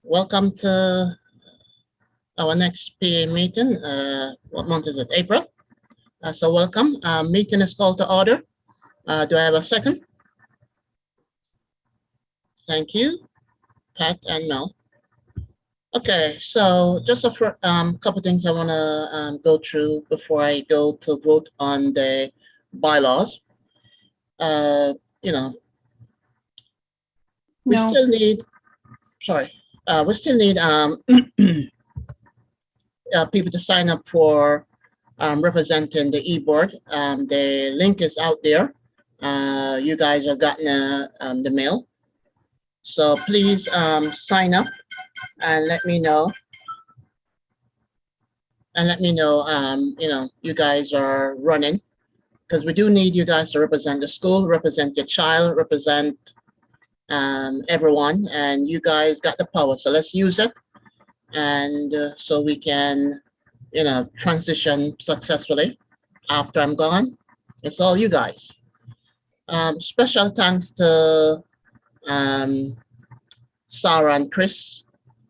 Welcome to our next PA meeting. What month is it? April. So welcome. Meeting is called to order. Do I have a second? Thank you, Pat and Mel. Okay, so just a couple things I want to go through before I go to vote on the bylaws. You know, we No. still need. Sorry, we still need people to sign up for representing the e-board. The link is out there. You guys have gotten the mail. So please sign up and let me know. And let me know, you guys are running, because we do need you guys to represent the school, represent your child, represent everyone, and you guys got the power. So let's use it, and so we can, transition successfully after I'm gone. It's all you guys. Special thanks to Sarah and Chris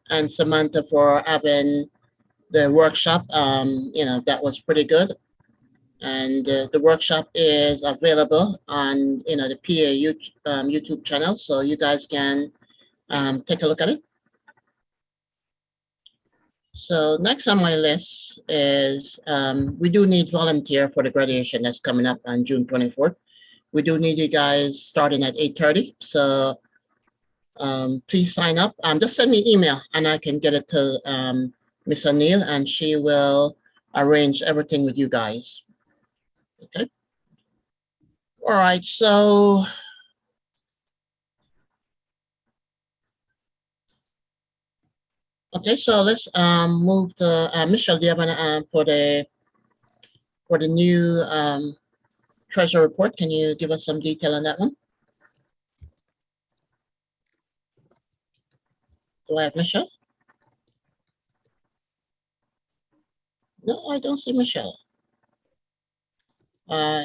and Samantha for having the workshop. That was pretty good. And the workshop is available on, the PA YouTube channel. So you guys can take a look at it. So next on my list is we do need volunteer for the graduation that's coming up on June 24th. We do need you guys starting at 8:30. So please sign up. Just send me email and I can get it to Miss O'Neill and she will arrange everything with you guys. Okay. All right. So okay. So let's move to Michelle. Do you have an for the new treasure report? Can you give us some detail on that one? Do I have Michelle? No, I don't see Michelle.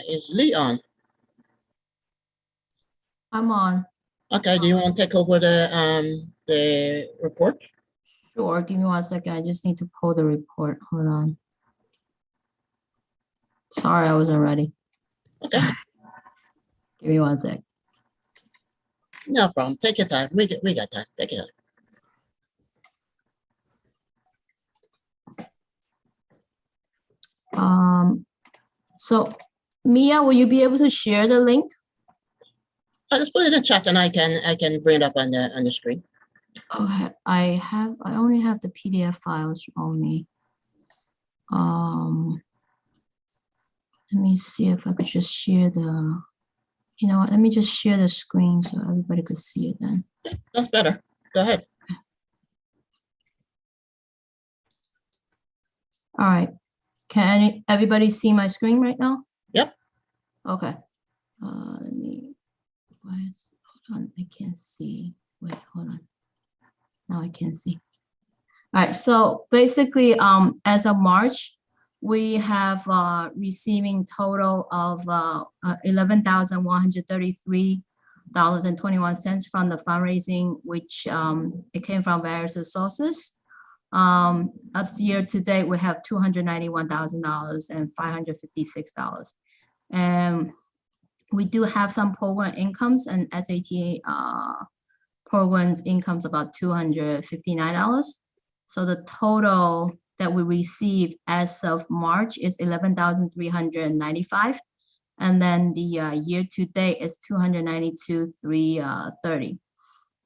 Is Lee on? I'm on. Okay, do you want to take over the report? Sure. Give me 1 second. I just need to pull the report. Hold on. Sorry, I wasn't ready. Okay. Give me 1 sec. No problem. Take your time. We got time. Take your time. So Mia, will you be able to share the link? I'll just put it in the chat and I can bring it up on the screen. Okay, I only have the PDF files on me. Let me see if I could just share the, you know what, let me just share the screen so everybody could see it then. That's better. Go ahead. All right. Can everybody see my screen right now? Yep. Okay. Let me, hold on, I can't see. Wait, hold on. Now I can see. All right, so basically, as of March, we have receiving total of $11,133.21 from the fundraising, which it came from various sources. Up to year to date, we have $291,000 and $556. And we do have some program incomes and SAT programs incomes about $259. So the total that we received as of March is $11,395. And then the year to date is $292,330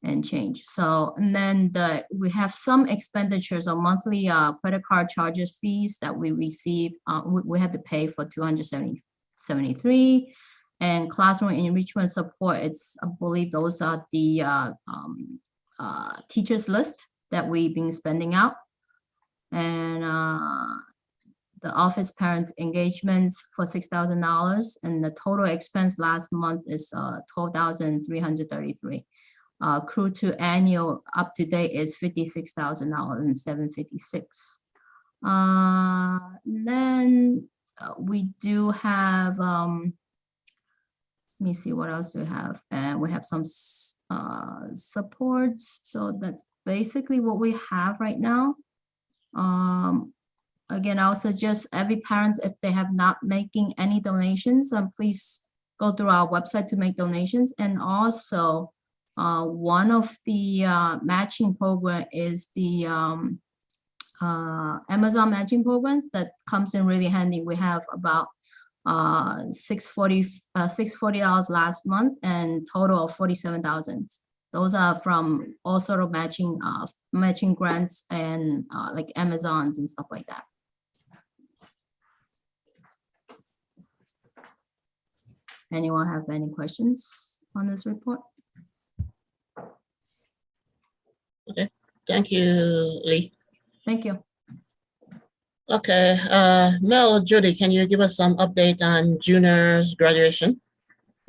and change. So, and then we have some expenditures on monthly credit card charges fees that we receive. We had to pay for $273. And classroom enrichment support, I believe those are the teachers list that we've been spending out. And the office parents engagements for $6,000. And the total expense last month is $12,333. Accrued to annual up to date is $56,000 and $756. Then we do have, let me see what else we have. And we have some supports. So that's basically what we have right now. Again, I'll suggest every parent, if they have not making any donations, please go through our website to make donations. And also, one of the matching program is the Amazon matching programs that comes in really handy. We have about $640 last month and total of 47,000. Those are from all sort of matching grants and like Amazons and stuff like that. Anyone have any questions on this report? Okay, thank you, Lee. Thank you. Okay, Mel or Judy, can you give us some update on juniors graduation?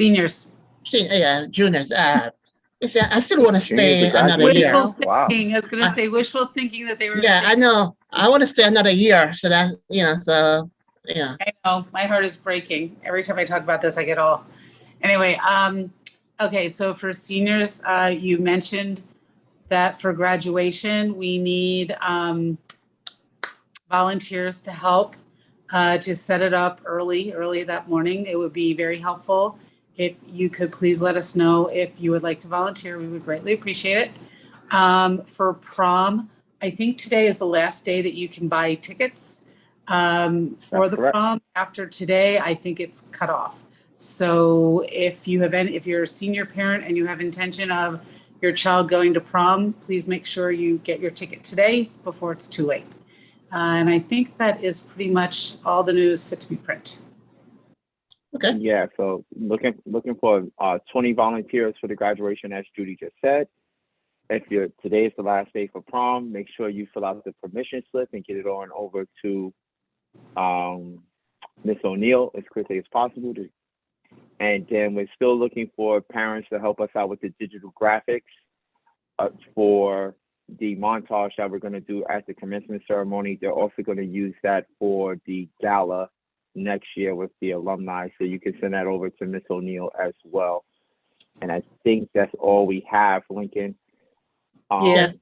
Seniors. Yeah, juniors. I still want to stay another year. Wishful thinking. I was going to say wishful thinking that they were. Yeah, I know. I want to stay another year. So that, so yeah. I know. My heart is breaking. Every time I talk about this, I get all. Anyway, okay. So for seniors, you mentioned that for graduation, we need volunteers to help to set it up early that morning. It would be very helpful. If you could please let us know if you would like to volunteer, we would greatly appreciate it. For prom, I think today is the last day that you can buy tickets for the prom. After today, I think it's cut off. So if you're a senior parent and you have intention of your child going to prom, please make sure you get your ticket today before it's too late. And I think that is pretty much all the news fit to be print. Okay. Yeah, so looking for 20 volunteers for the graduation, as Judy just said. If today is the last day for prom, make sure you fill out the permission slip and get it on over to Miss O'Neill as quickly as possible. And then we're still looking for parents to help us out with the digital graphics for the montage that we're going to do at the commencement ceremony. They're also going to use that for the gala next year with the alumni. So you can send that over to Miss O'Neill as well. And I think that's all we have, Lincoln. Yeah.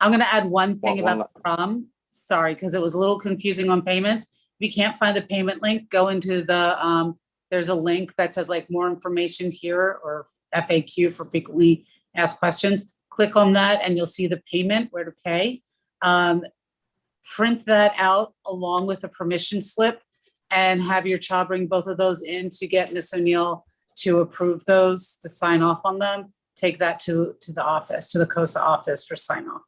I'm going to add one thing about the prom. Sorry, because it was a little confusing on payments. If you can't find the payment link, go into the, there's a link that says like more information here or FAQ for frequently asked questions. Click on that and you'll see the payment, where to pay. Print that out along with the permission slip and have your child bring both of those in to get Miss O'Neill to approve those, to sign off on them. Take that to the office, to the COSA office for sign off.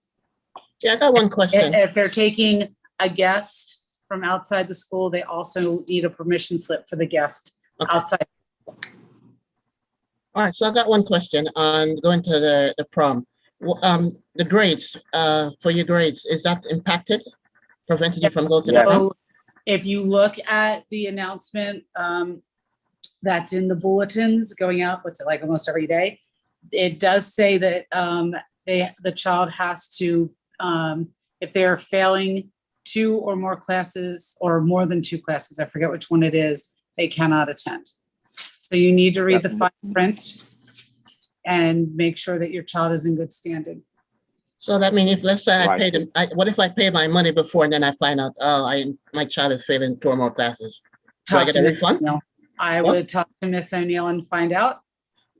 Yeah, I got one question. If they're taking a guest from outside the school, they also need a permission slip for the guest outside. All right, so I got one question on going to the prom. The grades, for your grades, is that impacted? Prevented you from going to the prom? If you look at the announcement that's in the bulletins going out, what's it like almost every day, it does say that the child has to, if they're failing 2 or more classes or more than 2 classes, I forget which one it is, they cannot attend. So you need to read the fine print and make sure that your child is in good standing. So that means if, let's say I paid them, what if I pay my money before and then I find out, my child is failing 2 or more classes? Do I get a refund? No, I would talk to Miss O'Neill and find out.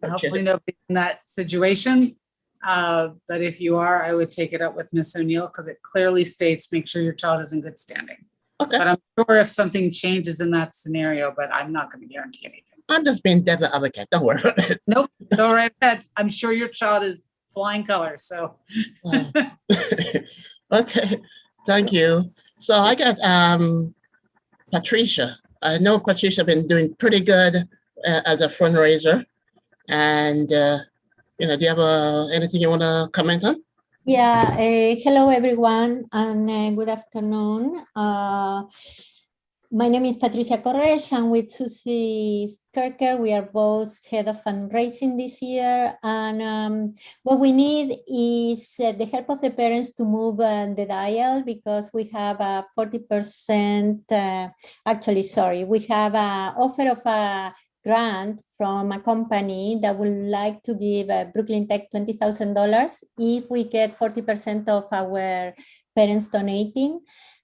Okay. Hopefully nobody's in that situation. But if you are, I would take it up with Miss O'Neill because it clearly states, make sure your child is in good standing. Okay. But I'm sure if something changes in that scenario, but I'm not going to guarantee anything. I'm just being devil's advocate. Don't worry about it. Nope. Go right ahead. I'm sure your child is flying colors. So. Okay. Thank you. So I got Patricia. I know Patricia been doing pretty good as a fundraiser. And, do you have anything you want to comment on? Yeah, hello everyone and good afternoon. My name is Patricia Corresh and with Susie Kirker, we are both head of fundraising this year. And what we need is the help of the parents to move the dial because we have a 40%, we have an offer of a grant from a company that would like to give Brooklyn Tech $20,000 if we get 40% of our parents donating.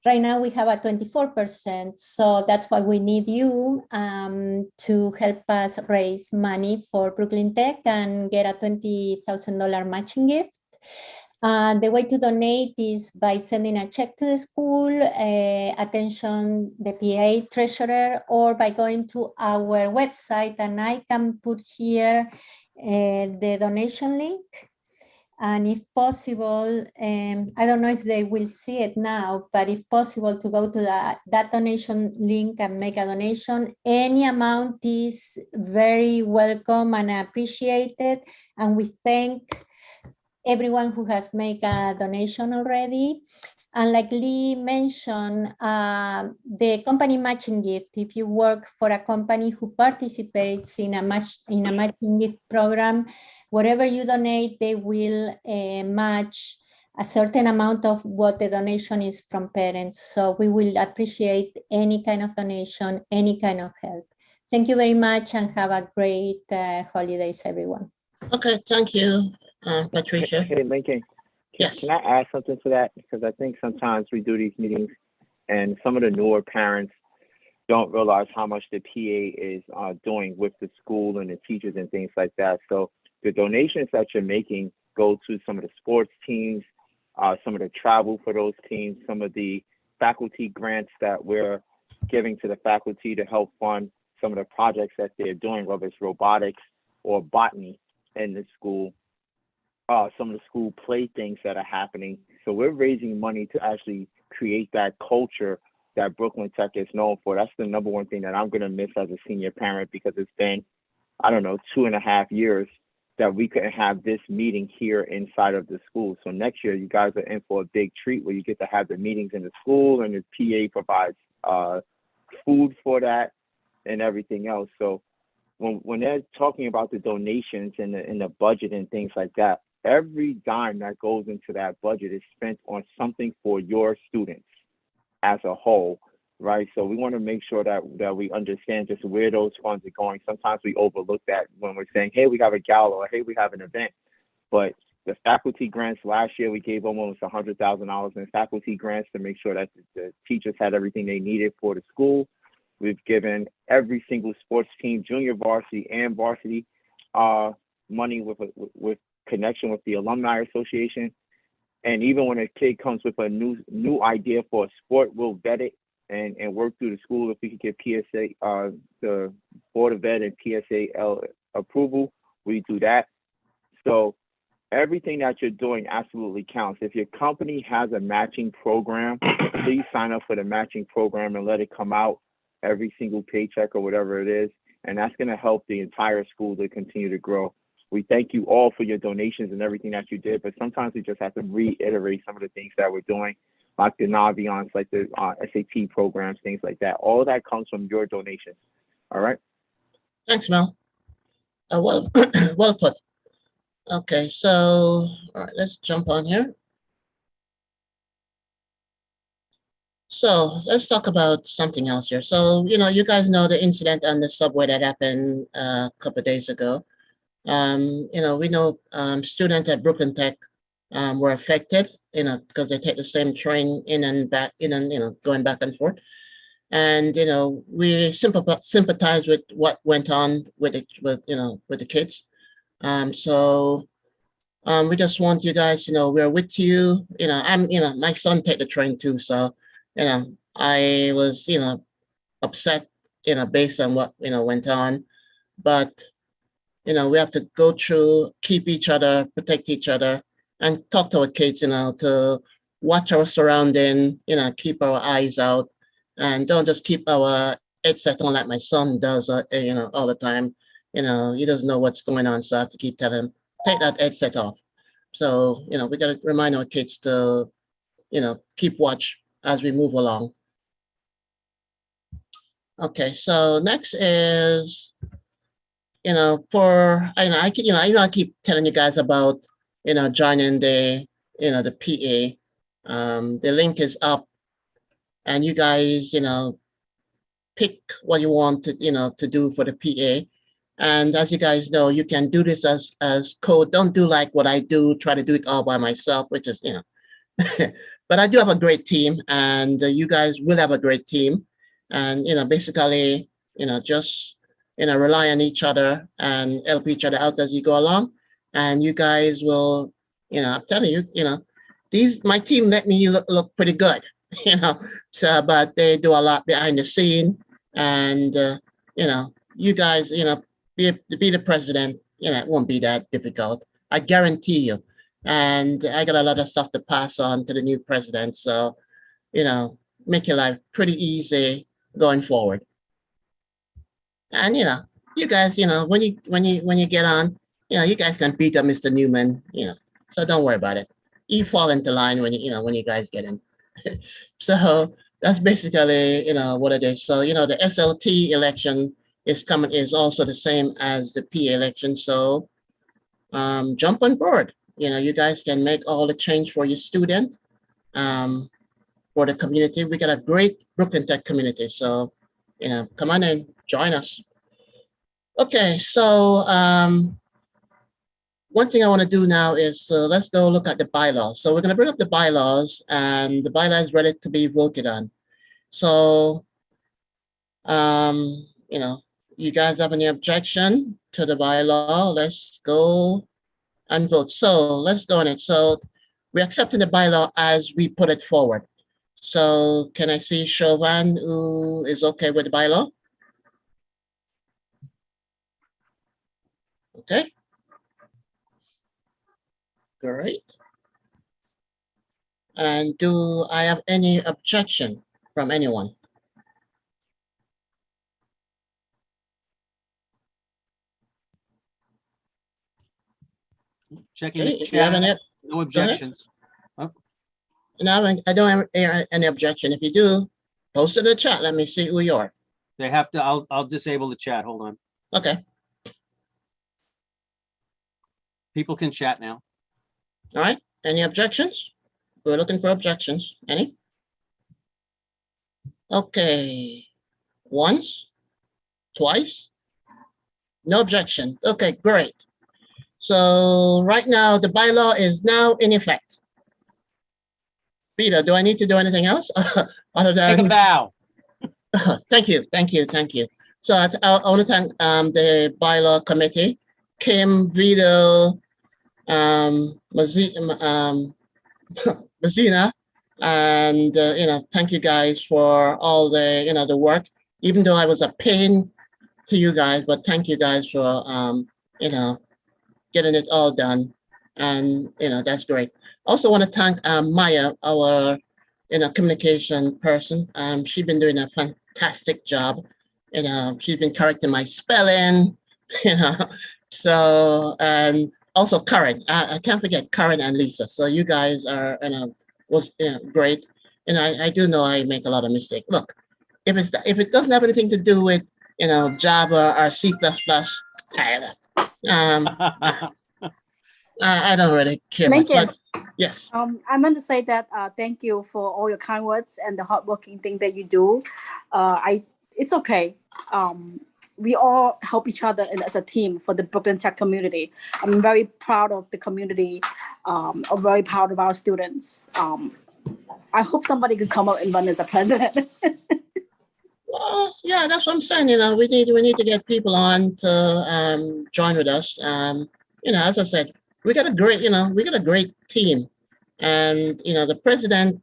Right now we have a 24%, so that's why we need you to help us raise money for Brooklyn Tech and get a $20,000 matching gift. The way to donate is by sending a check to the school, attention the PA treasurer, or by going to our website, and I can put here the donation link. And if possible, I don't know if they will see it now, but if possible to go to that donation link and make a donation. Any amount is very welcome and appreciated. And we thank everyone who has made a donation already. And like Lee mentioned, the company matching gift, if you work for a company who participates in a matching gift program, whatever you donate, they will match a certain amount of what the donation is from parents. So we will appreciate any kind of donation, any kind of help. Thank you very much and have a great holidays, everyone. Okay, thank you, Patricia. Hey, Lincoln. Yes. Can I add something to that? Because I think sometimes we do these meetings and some of the newer parents don't realize how much the PA is doing with the school and the teachers and things like that. So the donations that you're making go to some of the sports teams, some of the travel for those teams, some of the faculty grants that we're giving to the faculty to help fund some of the projects that they're doing, whether it's robotics or botany in the school. Some of the school play things that are happening. So we're raising money to actually create that culture that Brooklyn Tech is known for. That's the number one thing that I'm going to miss as a senior parent, because it's been, 2.5 years that we couldn't have this meeting here inside of the school. So next year, you guys are in for a big treat where you get to have the meetings in the school, and the PA provides food for that and everything else. So when they're talking about the donations and the budget and things like that, every dime that goes into that budget is spent on something for your students as a whole, right? So we want to make sure that we understand just where those funds are going. Sometimes we overlook that when we're saying, hey, we have a gala, or hey, we have an event. But the faculty grants last year, we gave almost $100,000 in faculty grants to make sure that the teachers had everything they needed for the school. We've given every single sports team, junior varsity and varsity, money with connection with the Alumni Association. And even when a kid comes with a new idea for a sport, we'll vet it and work through the school. If we could get PSA, the Board of Ed and PSA approval, we do that. So everything that you're doing absolutely counts. If your company has a matching program, please sign up for the matching program and let it come out every single paycheck or whatever it is. And that's going to help the entire school to continue to grow. We thank you all for your donations and everything that you did, but sometimes we just have to reiterate some of the things that we're doing, like the Navions, like the SAT programs, things like that. All of that comes from your donations. All right. Thanks, Mel. Well, well put. Okay, so all right, let's jump on here. So let's talk about something else here. So, you guys know the incident on the subway that happened a couple of days ago. We know students at Brooklyn Tech were affected, because they take the same train in and back, going back and forth. And, we sympathize with what went on with the kids. So we just want you guys, we're with you. My son take the train too. So, I was, upset, based on what, went on. But we have to go through, keep each other, protect each other, and talk to our kids, to watch our surrounding, keep our eyes out, and don't just keep our headset on like my son does, all the time. He doesn't know what's going on, so I have to keep telling him, take that headset off. So, we got to remind our kids to, keep watch as we move along. Okay, so next is, I keep telling you guys about, joining the PA. The link is up, and you guys, pick what you want to, to do for the PA. And as you guys know, you can do this as code. Don't do like what I do, try to do it all by myself, which is, but I do have a great team, and you guys will have a great team. And, basically, just, rely on each other and help each other out as you go along. And you guys will, I'm telling you, my team let me look pretty good, so, but they do a lot behind the scene. And, you guys, be the president, it won't be that difficult. I guarantee you. And I got a lot of stuff to pass on to the new president. So, make your life pretty easy going forward. And you guys, when you get on, you guys can beat up Mr. Newman, so don't worry about it. You fall into line when you guys get in. So that's basically, what it is. So, the SLT election is also the same as the PA election. So jump on board. You guys can make all the change for your student, for the community. We got a great Brooklyn Tech community. So, come on in, join us. Okay, so one thing I want to do now is let's go look at the bylaws. So we're going to bring up the bylaws, and the bylaws is ready to be voted on. So, you guys have any objection to the bylaw? Let's go and vote. So let's go on it. So we're accepting the bylaw as we put it forward. So can I see Chauvin, who is okay with the bylaw? Okay. Great. And do I have any objection from anyone? Checking Okay, the if you have chat, any, no objections. no, I don't have any objection. If you do, post it in the chat. Let me see who you are. They have to, I'll disable the chat. Hold on. Okay. People can chat now. All right. Any objections? We're looking for objections. Any? Okay. Once, twice. No objection. Okay, great. So right now the bylaw is now in effect. Peter, do I need to do anything else other Take a than? bow. Thank you. So I want to thank the bylaw committee, Kim, Vito, Mazina, and thank you guys for all the the work. Even though I was a pain to you guys, but thank you guys for getting it all done, and that's great. Also want to thank Maya, our communication person. She's been doing a fantastic job. She's been correcting my spelling. So, and also Karen. I can't forget Karen and Lisa. So you guys are was great. And I do know I make a lot of mistakes. Look, if it doesn't have anything to do with Java or C++, I don't really care much. Lincoln. But yes. I meant to say that thank you for all your kind words and the hardworking thing that you do. It's okay. We all help each other as a team for the Brooklyn Tech community. I'm very proud of the community. I'm very proud of our students. I hope somebody could come up and run as a president. Well, yeah, that's what I'm saying. We need to get people on to join with us. As I said, we got a great team, and the president,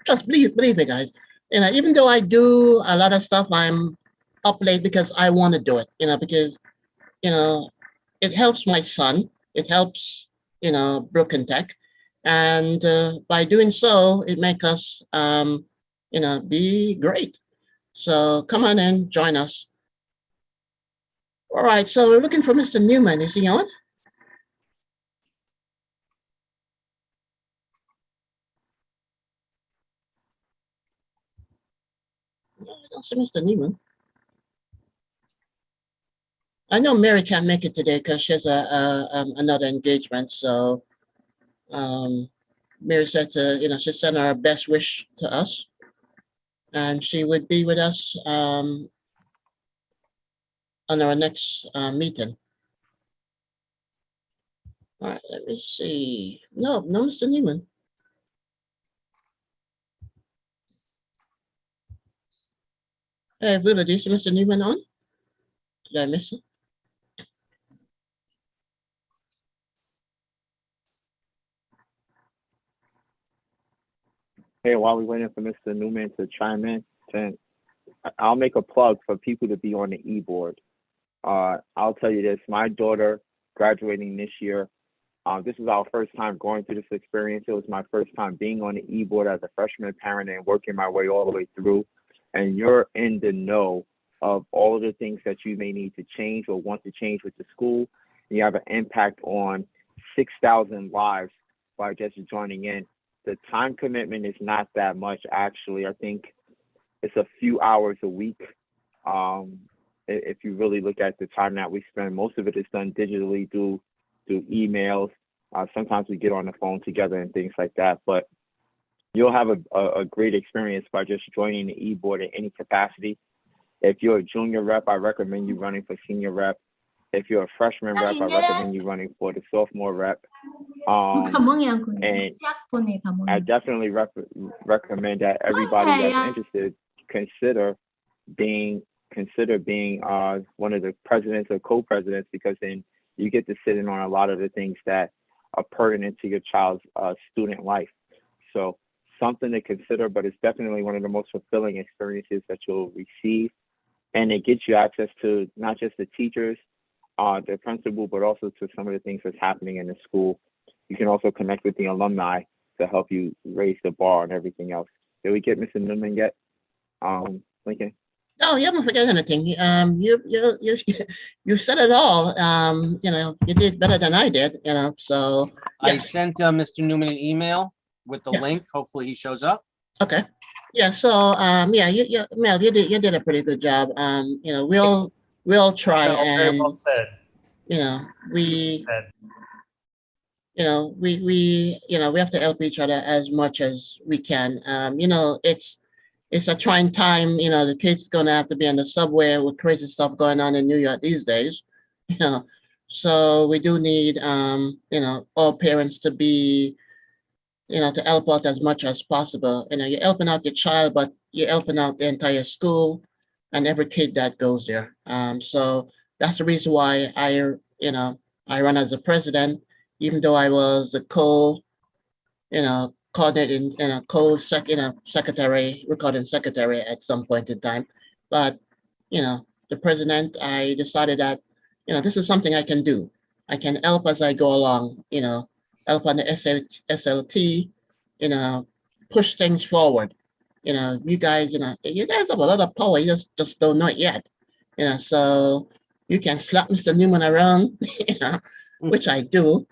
just believe me, guys. Even though I do a lot of stuff, I'm up late because I want to do it. Because it helps my son. It helps Brooklyn Tech, and by doing so, it makes us be great. So come on in, join us. All right, so we're looking for Mr. Newman. Is he on? No, I don't see Mr. Newman. I know Mary can't make it today because she has another engagement. So Mary said she sent her best wish to us, and she would be with us on our next meeting. All right, let me see. No, Mr. Neiman. Hey, Willa, do you see Mr. Neiman on? Did I miss it? Hey, while we're waiting for Mr. Newman to chime in, I'll make a plug for people to be on the e-board. I'll tell you this, my daughter graduating this year, this is our first time going through this experience. It was my first time being on the e-board as a freshman parent and working my way all the way through. And you're in the know of all of the things that you may need to change or want to change with the school. And you have an impact on 6,000 lives by just joining in. The time commitment is not that much, actually. I think it's a few hours a week. If you really look at the time that we spend, most of it is done digitally through emails. Sometimes we get on the phone together and things like that, but you'll have a great experience by just joining the e-board in any capacity. If you're a junior rep, I recommend you running for senior rep. If you're a freshman rep, I recommend you running for the sophomore rep. And I definitely recommend that everybody that's interested consider being one of the presidents or co-presidents, because then you get to sit in on a lot of the things that are pertinent to your child's student life. So something to consider, but it's definitely one of the most fulfilling experiences that you'll receive. And it gets you access to not just the teachers, the principal, but also to some of the things that's happening in the school. You can also connect with the alumni to help you raise the bar and everything else. Did we get Mr. Newman yet? Lincoln? No, you haven't forgotten anything. You said it all. You did better than I did. So I yeah. sent Mr. Newman an email with the Yeah. link. Hopefully he shows up. Okay. Yeah. So Mel, you did a pretty good job. We'll try No, very and well said. we Said. we have to help each other as much as we can. It's a trying time. The kids gonna have to be on the subway with crazy stuff going on in New York these days. So we do need all parents to be to help out as much as possible. You're helping out your child, but you're helping out the entire school and every kid that goes there. So that's the reason why I run as a president, even though I was the coordinating, secretary, recording secretary at some point in time. But, the president, I decided that, this is something I can do. I can help as I go along, help on the SLT, push things forward. You guys have a lot of power. You just don't know it yet. So you can slap Mr. Newman around, which I do.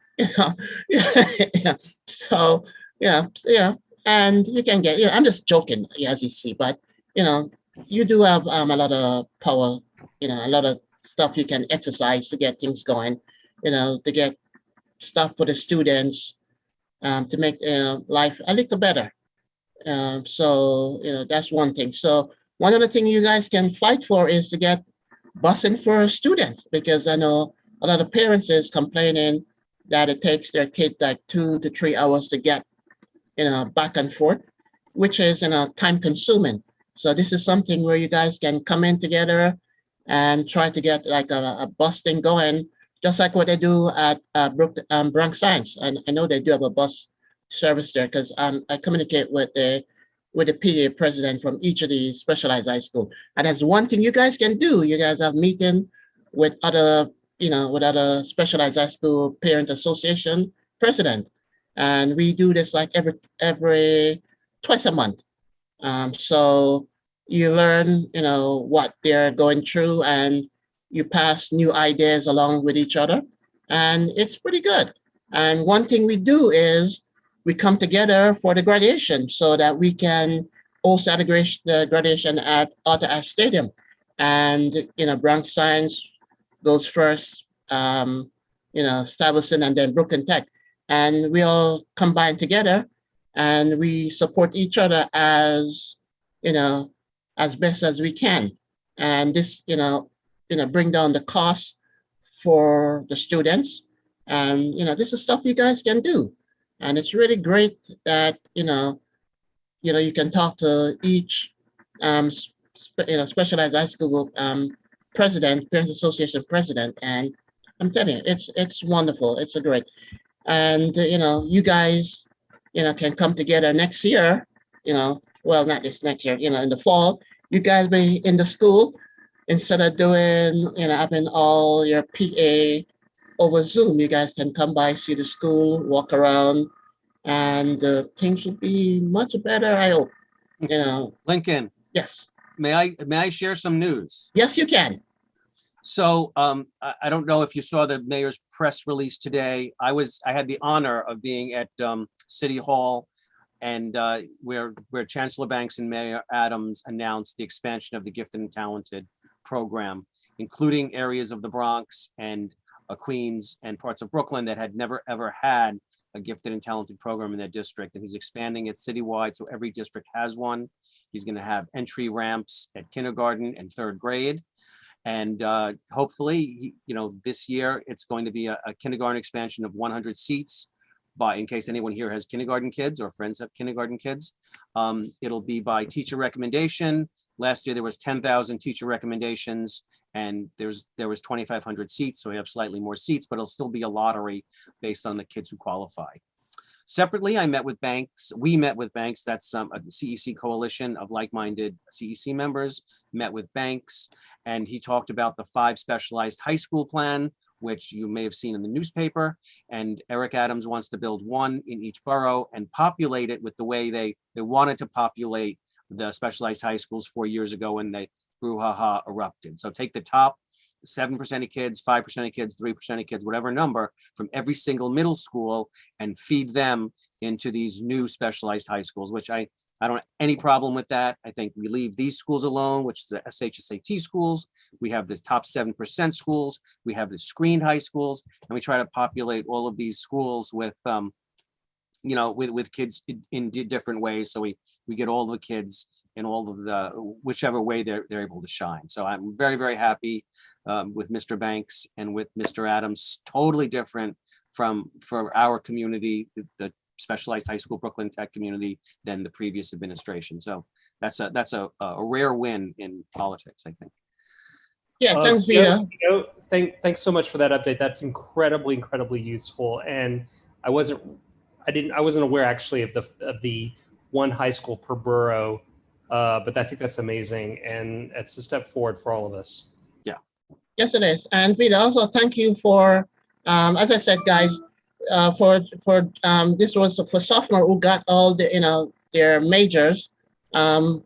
So and you can get. I'm just joking, as you see, but you do have a lot of power. A lot of stuff you can exercise to get things going. To get stuff for the students, to make life a little better. So that's one thing. So one of the things you guys can fight for is to get busing for students, because I know a lot of parents is complaining that it takes their kid like 2 to 3 hours to get back and forth, which is time consuming. So this is something where you guys can come in together and try to get like a bus thing going, just like what they do at Bronx Science. And I know they do have a bus service there, because I communicate with the PTA president from each of the specialized high school. And that's one thing you guys can do. You guys have meeting with other specialized high school parent association president. And we do this like every twice a month. So you learn, what they're going through, and you pass new ideas along with each other. And it's pretty good. And one thing we do is we come together for the graduation so that we can host the graduation at Arthur Ashe Stadium. And, Bronx Science goes first, Stuyvesant, and then Brooklyn Tech. And we all combine together and we support each other as best as we can. And this, bring down the cost for the students. And, this is stuff you guys can do. And it's really great that, you can talk to each, specialized high school president, Parents Association president. And I'm telling you, it's wonderful. It's a great. And, you guys, can come together next year, well, not this next year, in the fall, you guys be in the school instead of doing, having all your PA over Zoom. You guys can come by, see the school, walk around, and things will be much better, I hope. Lincoln, Yes. may I share some news? Yes, you can. So I don't know if you saw the mayor's press release today. I had the honor of being at City Hall, and where Chancellor Banks and Mayor Adams announced the expansion of the Gifted and Talented program, including areas of the Bronx and Queens and parts of Brooklyn that had never ever had a Gifted and Talented program in their district. And he's expanding it citywide, so every district has one. He's going to have entry ramps at kindergarten and third grade. And hopefully, this year it's going to be a kindergarten expansion of 100 seats. But in case anyone here has kindergarten kids or friends have kindergarten kids, it'll be by teacher recommendation. Last year there was 10,000 teacher recommendations, and there was 2,500 seats, so we have slightly more seats, but it'll still be a lottery based on the kids who qualify. Separately, we met with Banks, that's a CEC coalition of like-minded CEC members, met with Banks, and he talked about the 5 specialized high school plan, which you may have seen in the newspaper. And Eric Adams wants to build one in each borough and populate it with the way they wanted to populate the specialized high schools 4 years ago when the brouhaha erupted. So take the top 7% of kids, 5% of kids, 3% of kids, whatever number from every single middle school and feed them into these new specialized high schools, which I don't have any problem with that. I think we leave these schools alone, which is the SHSAT schools. We have the top 7% schools. We have the screened high schools, and we try to populate all of these schools with, with kids in different ways. So we get all the kids in all of the, whichever way they're able to shine. So I'm very, very happy with Mr. Banks and with Mr. Adams. Totally different for our community, the specialized high school Brooklyn Tech community, than the previous administration. So that's a rare win in politics, I think. Yeah, thanks, Vita. Thanks so much for that update. That's incredibly useful. And I wasn't aware actually of the one high school per borough, but I think that's amazing, and it's a step forward for all of us. Yeah. Yes, it is. And Vita, also thank you for, as I said, guys, for this was for sophomore who got all the their majors. Vita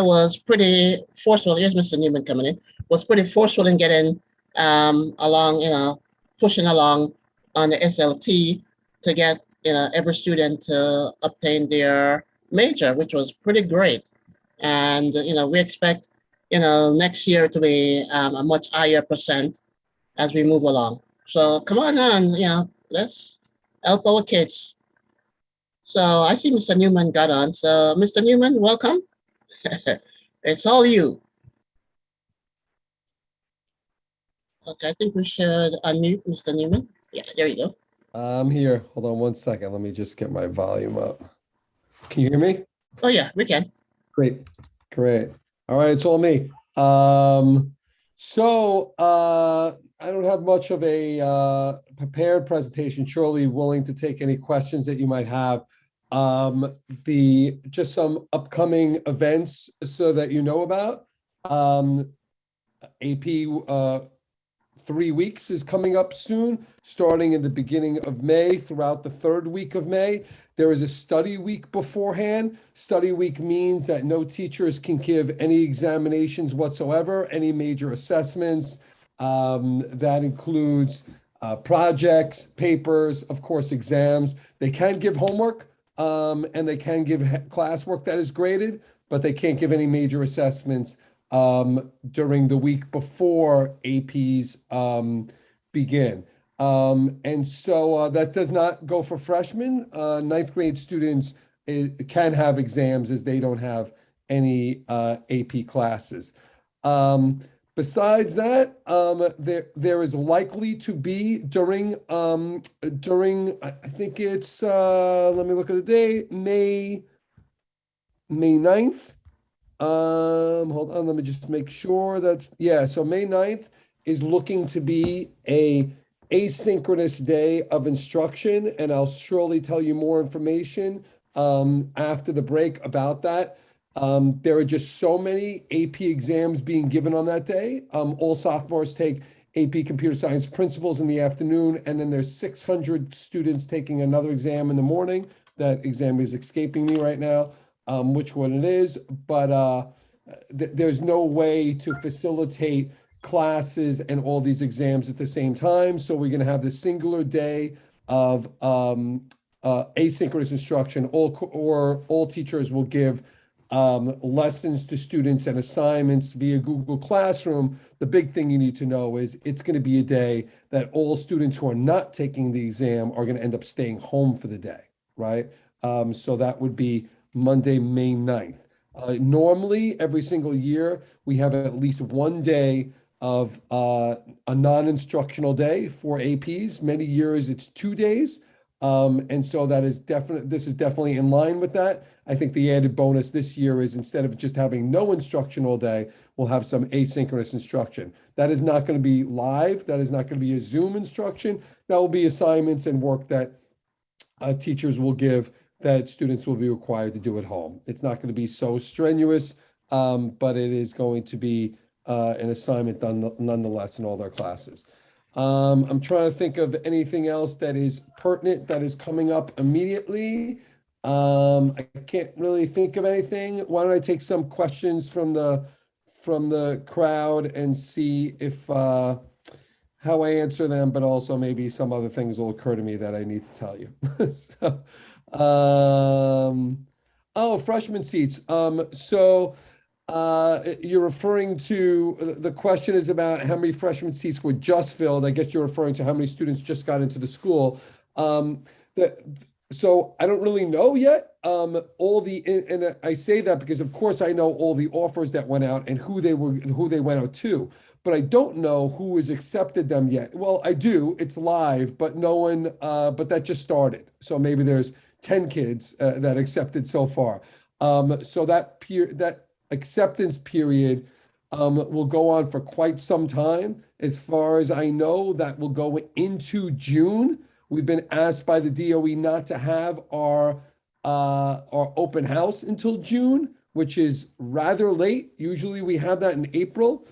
was pretty forceful. Here's Mr. Newman coming in. Was pretty forceful in getting along, pushing along on the SLT to get every student to obtain their major, which was pretty great. And we expect next year to be a much higher percent as we move along. So come on, let's help our kids. So I see Mr. Newman got on. So Mr. Newman, welcome. It's all you. Okay, I think we should unmute Mr. Newman. Yeah, there you go. I'm here. Hold on one second. Let me just get my volume up. Can you hear me? Oh yeah, we can. Great. All right, it's all me. So I don't have much of a prepared presentation. Surely willing to take any questions that you might have. Just some upcoming events so that you know about. AP 3 weeks is coming up soon, starting in the beginning of May, throughout the 3rd week of May. There is a study week beforehand. Study week means that no teachers can give any examinations whatsoever, any major assessments. That includes projects, papers, of course, exams. They can give homework and they can give classwork that is graded, but they can't give any major assessments during the week before APs begin. And so that does not go for freshmen. 9th grade students can have exams as they don't have any AP classes. Besides that, there is likely to be during I think it's let me look at the date, May 9th. Hold on, let me just make sure so May 9th is looking to be a asynchronous day of instruction, and I'll surely tell you more information after the break about that. There are just so many AP exams being given on that day. All sophomores take AP Computer Science Principles in the afternoon, and then there's 600 students taking another exam in the morning. That exam is escaping me right now, which one it is, but there's no way to facilitate classes and all these exams at the same time. So we're going to have this singular day of asynchronous instruction. All teachers will give lessons to students and assignments via Google Classroom. The big thing you need to know is it's going to be a day that all students who are not taking the exam are going to end up staying home for the day, right? So that would be Monday, May 9th. Normally, every single year, we have at least one day of a non-instructional day for APs. Many years, it's 2 days. And so this is definitely in line with that. I think the added bonus this year is instead of just having no instruction all day, we'll have some asynchronous instruction. That is not going to be live. That is not going to be a Zoom instruction. That will be assignments and work that teachers will give that students will be required to do at home. It's not going to be so strenuous, but it is going to be an assignment nonetheless in all their classes. I'm trying to think of anything else that is pertinent that is coming up immediately. I can't really think of anything. Why don't I take some questions from the crowd and see if how I answer them, but also maybe some other things will occur to me that I need to tell you. Freshman seats. You're referring to, the question is about how many freshman seats were just filled. I guess you're referring to how many students just got into the school. So I don't really know yet. And I say that because of course I know all the offers that went out and who they went out to, but I don't know who has accepted them yet. Well, I do, it's live, but no one, but that just started. So maybe there's 10 kids that accepted so far. So that acceptance period will go on for quite some time. As far as I know, that will go into June. We've been asked by the DOE not to have our open house until June, which is rather late. Usually we have that in April.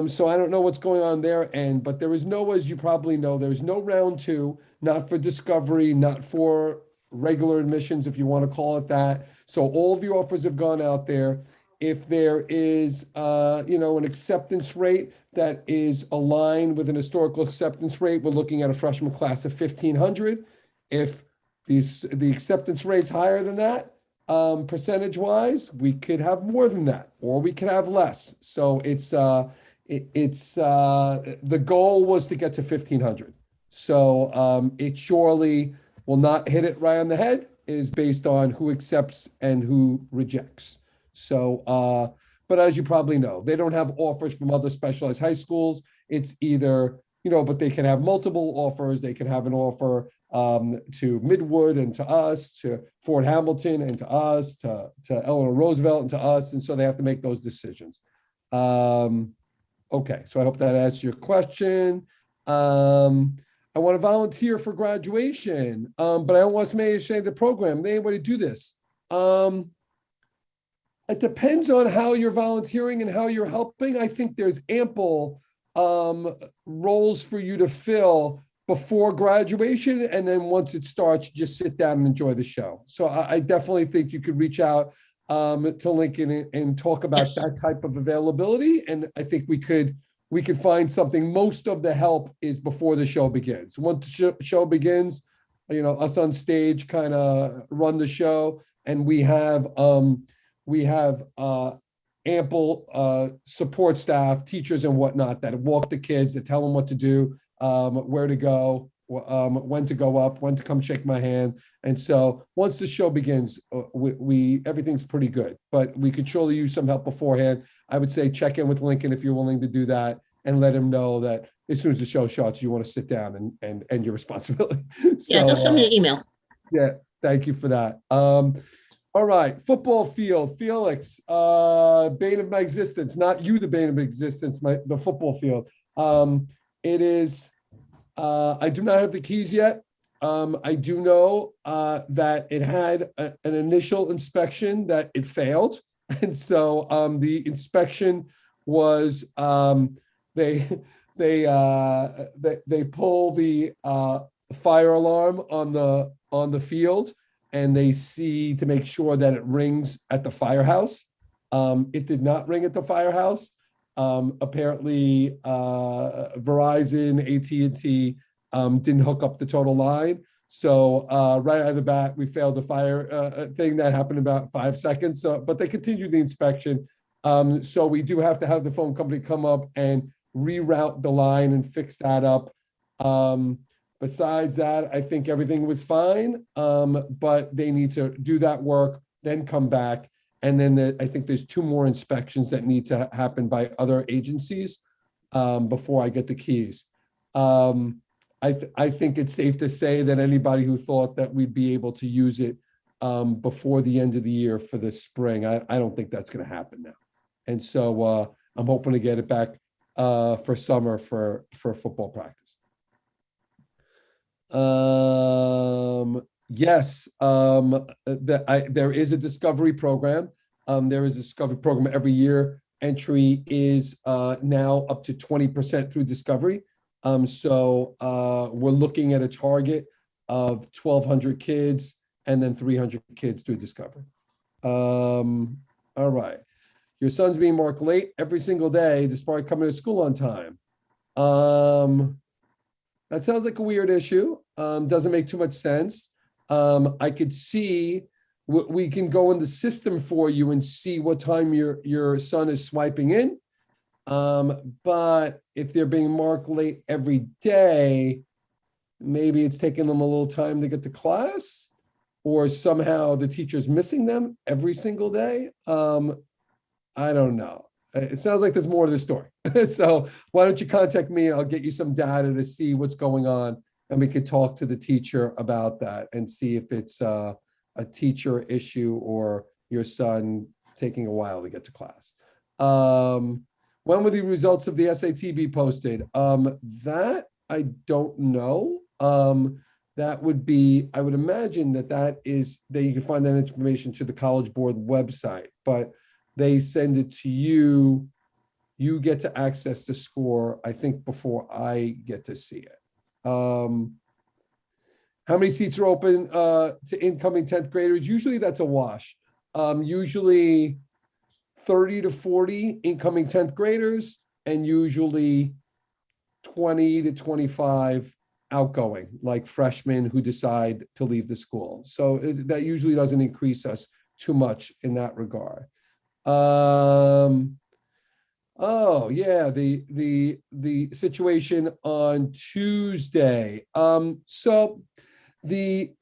So I don't know what's going on their end, but there is no, as you probably know, there's no round two, not for discovery, not for regular admissions, if you want to call it that. So all the offers have gone out there. If there is, an acceptance rate that is aligned with an historical acceptance rate, we're looking at a freshman class of 1,500. If the acceptance rate's higher than that, percentage-wise, we could have more than that, or we could have less. So the goal was to get to 1,500. So it surely will not hit it right on the head. It is based on who accepts and who rejects. So, but as you probably know, they don't have offers from other specialized high schools. It's either, but they can have multiple offers. They can have an offer to Midwood and to us, to Fort Hamilton and to us, to Eleanor Roosevelt and to us. And so they have to make those decisions. Okay, so I hope that answers your question. I want to volunteer for graduation, but I don't want somebody to say the program. They ain't way to do this. It depends on how you're volunteering and how you're helping. I think there's ample roles for you to fill before graduation. And then once it starts, just sit down and enjoy the show. So I definitely think you could reach out to Lincoln and talk about that type of availability. And I think we could find something. Most of the help is before the show begins. Once the show begins, us on stage kind of run the show, and we have ample support staff, teachers and whatnot that walk the kids, that tell them what to do, where to go, when to go up, when to come shake my hand. And so once the show begins, we everything's pretty good, but we could surely use some help beforehand. I would say check in with Lincoln if you're willing to do that, and let him know that as soon as the show starts, you want to sit down and end your responsibility. So, Yeah, just send me an email. yeah, thank you for that. All right, football field, Felix, bane of my existence, not you, the bane of my existence, the football field. It is, I do not have the keys yet. I do know that it had an initial inspection that it failed. And so the inspection was they pull the fire alarm on the field, and they see to make sure that it rings at the firehouse. It did not ring at the firehouse. Apparently, Verizon, AT&T didn't hook up the total line. So right out of the bat, we failed the fire thing. That happened in about 5 seconds. So, but they continued the inspection. So we do have to have the phone company come up and reroute the line and fix that up. Besides that, I think everything was fine, but they need to do that work, then come back. And then I think there's 2 more inspections that need to happen by other agencies before I get the keys. I think it's safe to say that anybody who thought that we'd be able to use it before the end of the year for the spring, I don't think that's going to happen now. And so I'm hoping to get it back for summer for football practice. Yes, there is a discovery program. There is a discovery program every year. Entry is now up to 20% through discovery. So we're looking at a target of 1,200 kids and then 300 kids through discovery. All right. Your son's being marked late every single day despite coming to school on time. That sounds like a weird issue. Doesn't make too much sense. I could see we can go in the system for you and see what time your son is swiping in. But if they're being marked late every day, maybe it's taking them a little time to get to class, or somehow the teacher's missing them every single day. I don't know. It sounds like there's more to the story. So why don't you contact me and I'll get you some data to see what's going on, and we could talk to the teacher about that and see if it's a teacher issue or your son taking a while to get to class. When will the results of the SAT be posted? That I don't know. That would be, I would imagine that is, that you can find that information to the College Board website, but they send it to you. You get to access the score, I think, before I get to see it. How many seats are open to incoming 10th graders? Usually that's a wash. Usually 30 to 40 incoming 10th graders, and usually 20 to 25 outgoing, like freshmen who decide to leave the school. So that usually doesn't increase us too much in that regard. Oh yeah, the situation on Tuesday. So the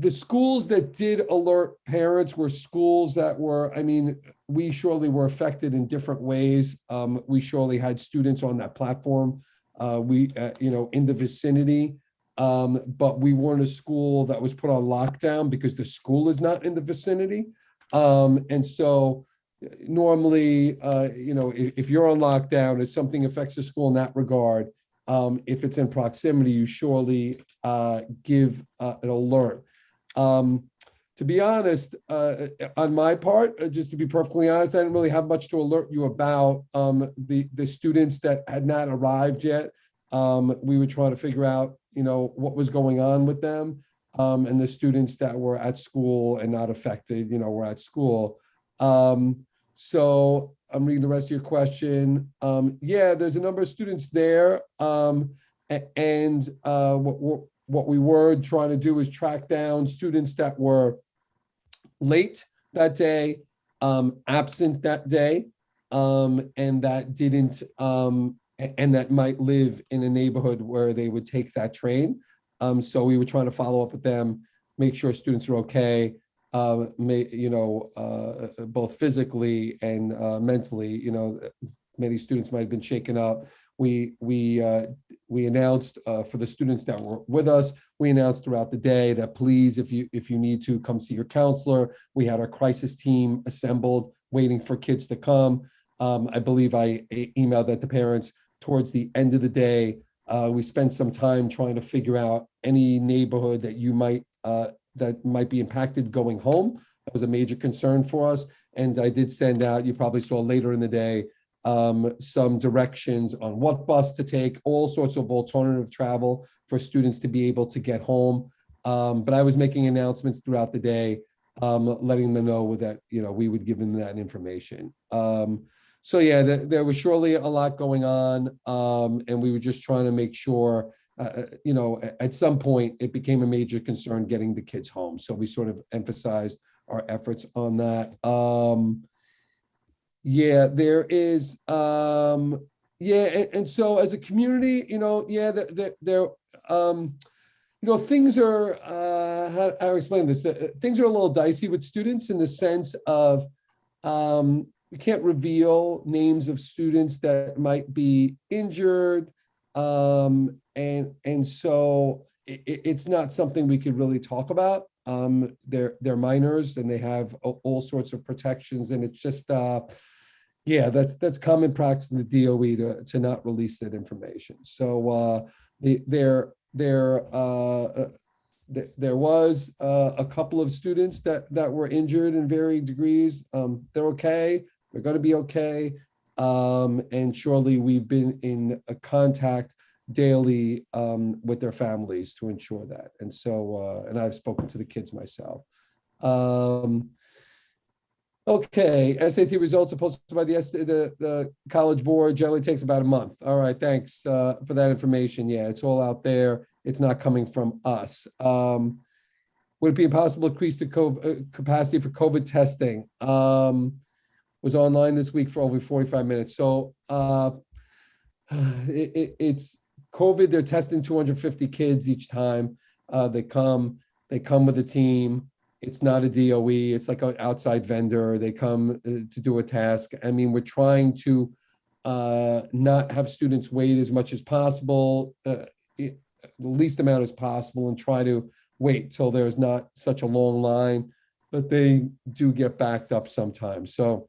schools that did alert parents were schools that were, I mean, we surely were affected in different ways. We surely had students on that platform, in the vicinity, but we weren't a school that was put on lockdown because the school is not in the vicinity. And so normally, if you're on lockdown, if something affects the school in that regard, if it's in proximity, you surely give an alert. To be honest, on my part, just to be perfectly honest, I didn't really have much to alert you about. The students that had not arrived yet, we were trying to figure out, what was going on with them, and the students that were at school and not affected, were at school. So I'm reading the rest of your question. Yeah, there's a number of students there, and what we were trying to do is track down students that were late that day, absent that day, and that didn't, and that might live in a neighborhood where they would take that train. So we were trying to follow up with them, make sure students are okay, both physically and mentally. Many students might have been shaken up. We announced for the students that were with us, we announced throughout the day that please, if you need to, come see your counselor. We had our crisis team assembled, waiting for kids to come. I believe I emailed that to parents towards the end of the day. We spent some time trying to figure out any neighborhood that you might that might be impacted going home. That was a major concern for us. And I did send out, you probably saw later in the day, some directions on what bus to take, all sorts of alternative travel for students to be able to get home. But I was making announcements throughout the day, letting them know that, we would give them that information. So yeah, there was surely a lot going on, and we were just trying to make sure, at some point it became a major concern getting the kids home. So we sort of emphasized our efforts on that. Yeah, there is, and so as a community, things are, how do I explain this? Things are a little dicey with students in the sense of, we can't reveal names of students that might be injured. And so it's not something we could really talk about. They're minors and they have all sorts of protections, and it's just, that's common practice in the DOE to not release that information. So there was a couple of students that were injured in varying degrees. They're okay. They're going to be okay. And surely we've been in a contact daily with their families to ensure that. And so, and I've spoken to the kids myself. Okay, SAT results are posted by the College Board. Generally takes about a month. All right, thanks for that information. Yeah, it's all out there. It's not coming from us. Would it be impossible to increase the capacity for COVID testing? Was online this week for over 45 minutes. So it's COVID. They're testing 250 kids each time they come. They come with a team. It's not a DOE. It's like an outside vendor. They come to do a task. I mean, we're trying to not have students wait as much as possible, the least amount as possible, and try to wait till there's not such a long line, but they do get backed up sometimes. So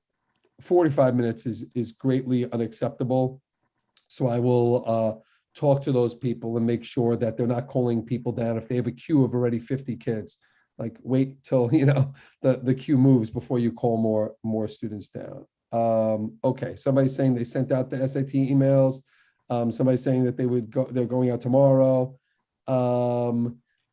45 minutes is greatly unacceptable. So I will talk to those people and make sure that they're not calling people down if they have a queue of already 50 kids. Like wait till the queue moves before you call more students down. Okay, somebody's saying they sent out the SAT emails. Somebody's saying that they're going out tomorrow.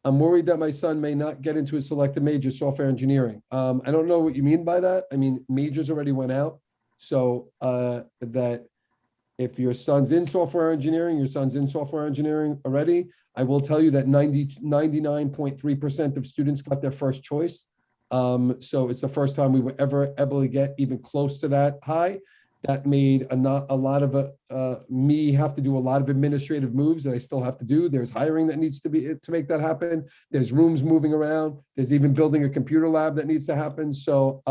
I'm worried that my son may not get into a selected major, software engineering. I don't know what you mean by that. I mean, majors already went out. So that if your son's in software engineering, your son's in software engineering already. I will tell you that 99.3% of students got their first choice. So it's the first time we were ever able to get even close to that high. That made a lot of me have to do a lot of administrative moves that I still have to do. There's hiring that needs to make that happen. There's rooms moving around. There's even building a computer lab that needs to happen. So,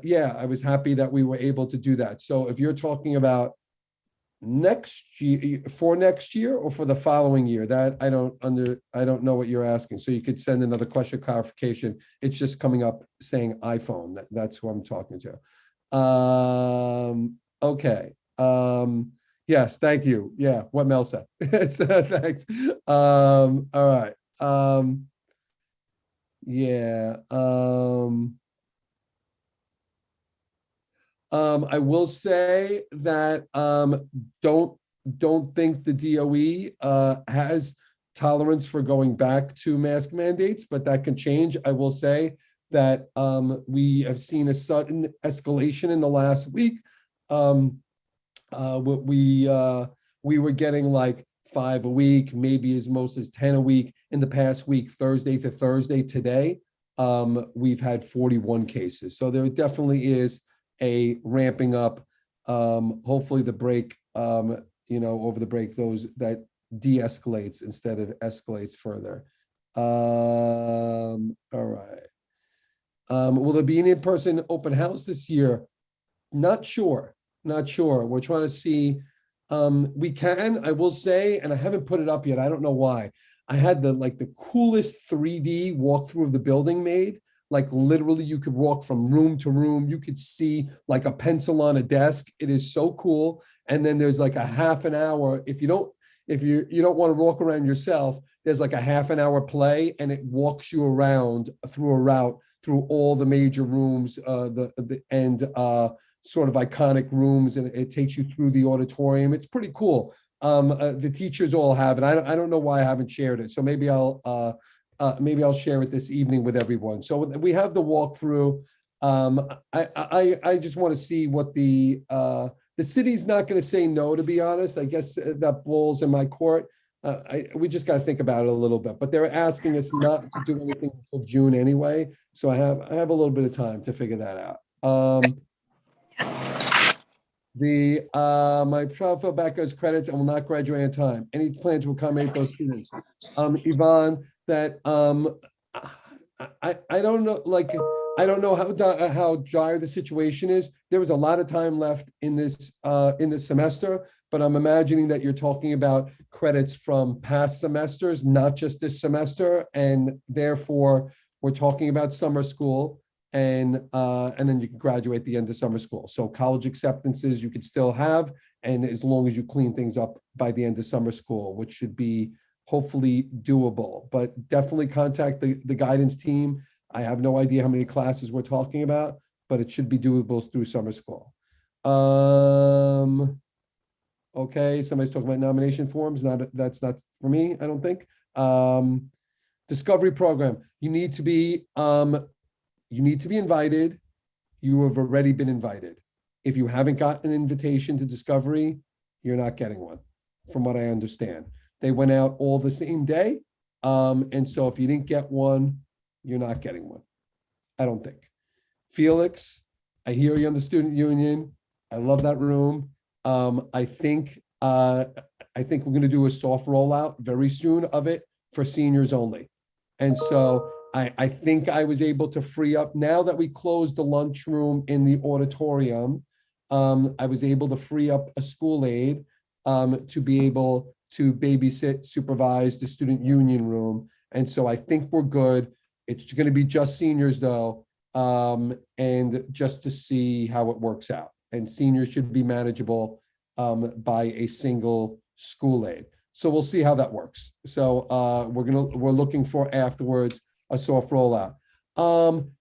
yeah, I was happy that we were able to do that. So if you're talking about next year or for the following year, that I don't know what you're asking. So you could send another question clarification. It's just coming up saying iPhone. That's who I'm talking to. Okay. Yes, thank you. Yeah, what Mel said. Thanks. All right. Yeah. I will say that don't think the DOE has tolerance for going back to mask mandates, but that can change. I will say that we have seen a sudden escalation in the last week. We were getting like 5 a week, maybe as most as 10 a week. In the past week, Thursday to Thursday today, we've had 41 cases. So there definitely is a ramping up. Hopefully the break, over the break, those that de-escalates instead of escalates further. All right. Will there be an in-person open house this year? Not sure. We're trying to see. We can, I will say, and I haven't put it up yet. I don't know why. I had the coolest 3D walkthrough of the building made. Like literally you could walk from room to room. You could see like a pencil on a desk. It is so cool. And then there's like a half an hour. If you don't want to walk around yourself, there's like a half an hour play and it walks you around through a route through all the major rooms, sort of iconic rooms, and it takes you through the auditorium. It's pretty cool. The teachers all have it. I don't know why I haven't shared it. So maybe I'll share it this evening with everyone. So we have the walkthrough. I just want to see what the city's not going to say no, to be honest. I guess that ball's in my court. We just got to think about it a little bit, but they're asking us not to do anything until June anyway. So I have a little bit of time to figure that out. My child fell back as credits and will not graduate on time. Any plan to accommodate those students? Yvonne, that I don't know, I don't know how dire the situation is. There was a lot of time left in this semester, but I'm imagining that you're talking about credits from past semesters, not just this semester, and therefore we're talking about summer school, and then you can graduate at the end of summer school. So college acceptances you could still have, and as long as you clean things up by the end of summer school, which should be hopefully doable. But definitely contact the guidance team. I have no idea how many classes we're talking about, but it should be doable through summer school. Okay, somebody's talking about nomination forms. That's not for me, I don't think. Discovery program. You need to be invited. You have already been invited. If you haven't gotten an invitation to Discovery, you're not getting one, from what I understand. They went out all the same day. And so if you didn't get one, you're not getting one. I don't think. Felix, I hear you on the student union. I love that room. I think we're going to do a soft rollout very soon of it for seniors only. And so I think I was able to free up, now that we closed the lunchroom in the auditorium, I was able to free up a school aide to be able to babysit, supervise the student union room. And so I think we're good. It's going to be just seniors though, and just to see how it works out. And seniors should be manageable by a single school aide. So we'll see how that works. So we're looking for afterwards a soft rollout.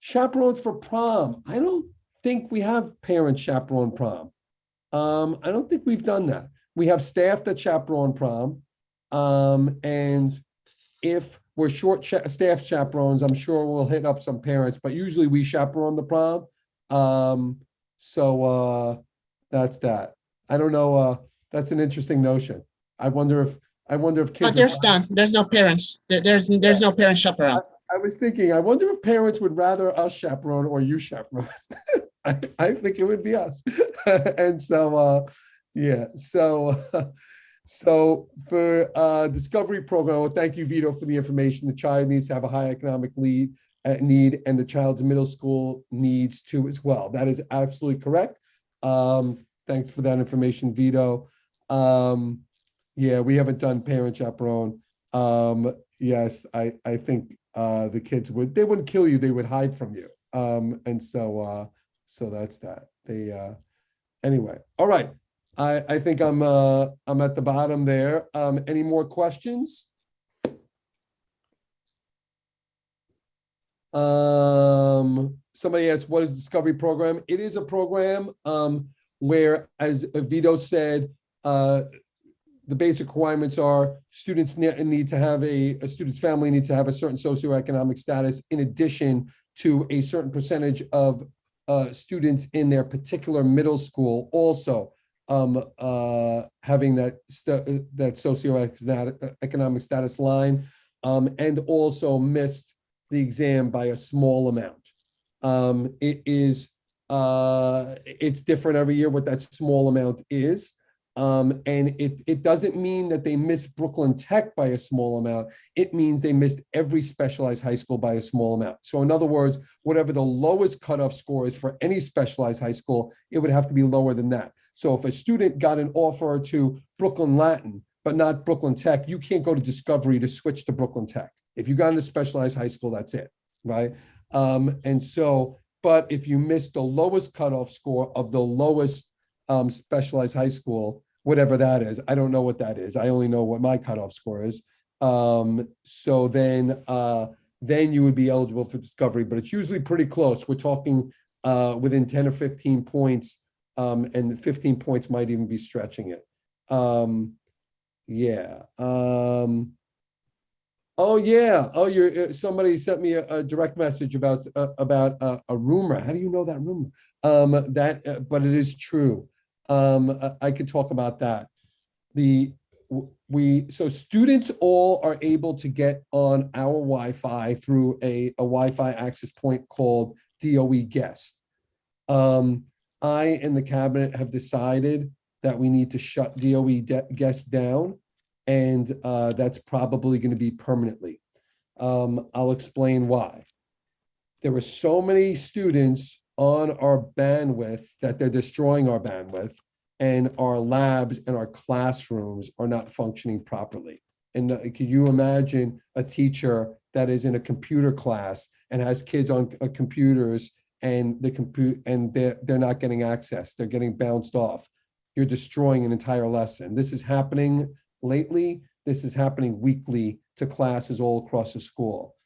Chaperones for prom. I don't think we have parent chaperone prom. I don't think we've done that. We have staff that chaperone prom. And if we're short staff chaperones, I'm sure we'll hit up some parents, but usually we chaperone the prom. So that's that. I don't know. That's an interesting notion. I wonder if kids. But there's none. There's no parents. There's no parent chaperone. I was thinking, I wonder if parents would rather us chaperone or you chaperone. I think it would be us. And so, yeah. So for Discovery program, well, thank you, Vito, for the information. The child needs to have a high economic need, and the child's middle school needs to as well. That is absolutely correct. Thanks for that information, Vito. Yeah, we haven't done parent chaperone. Yes, I think the kids wouldn't kill you, they would hide from you. And so that's that. Anyway, all right. I think I'm at the bottom there. Any more questions? Somebody asked, what is Discovery program? It is a program where, as Vito said, the basic requirements are students need to have a student's family needs to have a certain socioeconomic status, in addition to a certain percentage of students in their particular middle school also having that socioeconomic status line, and also missed the exam by a small amount. It's different every year what that small amount is. And it doesn't mean that they missed Brooklyn Tech by a small amount. It means they missed every specialized high school by a small amount. So in other words, whatever the lowest cutoff score is for any specialized high school, it would have to be lower than that. So if a student got an offer to Brooklyn Latin, but not Brooklyn Tech, you can't go to Discovery to switch to Brooklyn Tech. If you got into specialized high school, that's it, right? But if you missed the lowest cutoff score of the lowest specialized high school, whatever that is, I don't know what that is. I only know what my cutoff score is. So then you would be eligible for Discovery, but it's usually pretty close. We're talking within 10 or 15 points, and 15 points might even be stretching it. Yeah. Oh yeah. Oh, somebody sent me a direct message about a rumor. How do you know that rumor? But it is true. I could talk about that. So students all are able to get on our Wi-Fi through a Wi-Fi access point called DOE Guest. I and the cabinet have decided that we need to shut DOE Guest down, and that's probably going to be permanently. I'll explain why. There were so many students on our bandwidth that they're destroying our bandwidth, and our labs and our classrooms are not functioning properly. And can you imagine a teacher that is in a computer class and has kids on computers, and they're not getting access, they're getting bounced off? You're destroying an entire lesson. This is happening lately. This is happening weekly to classes all across the school.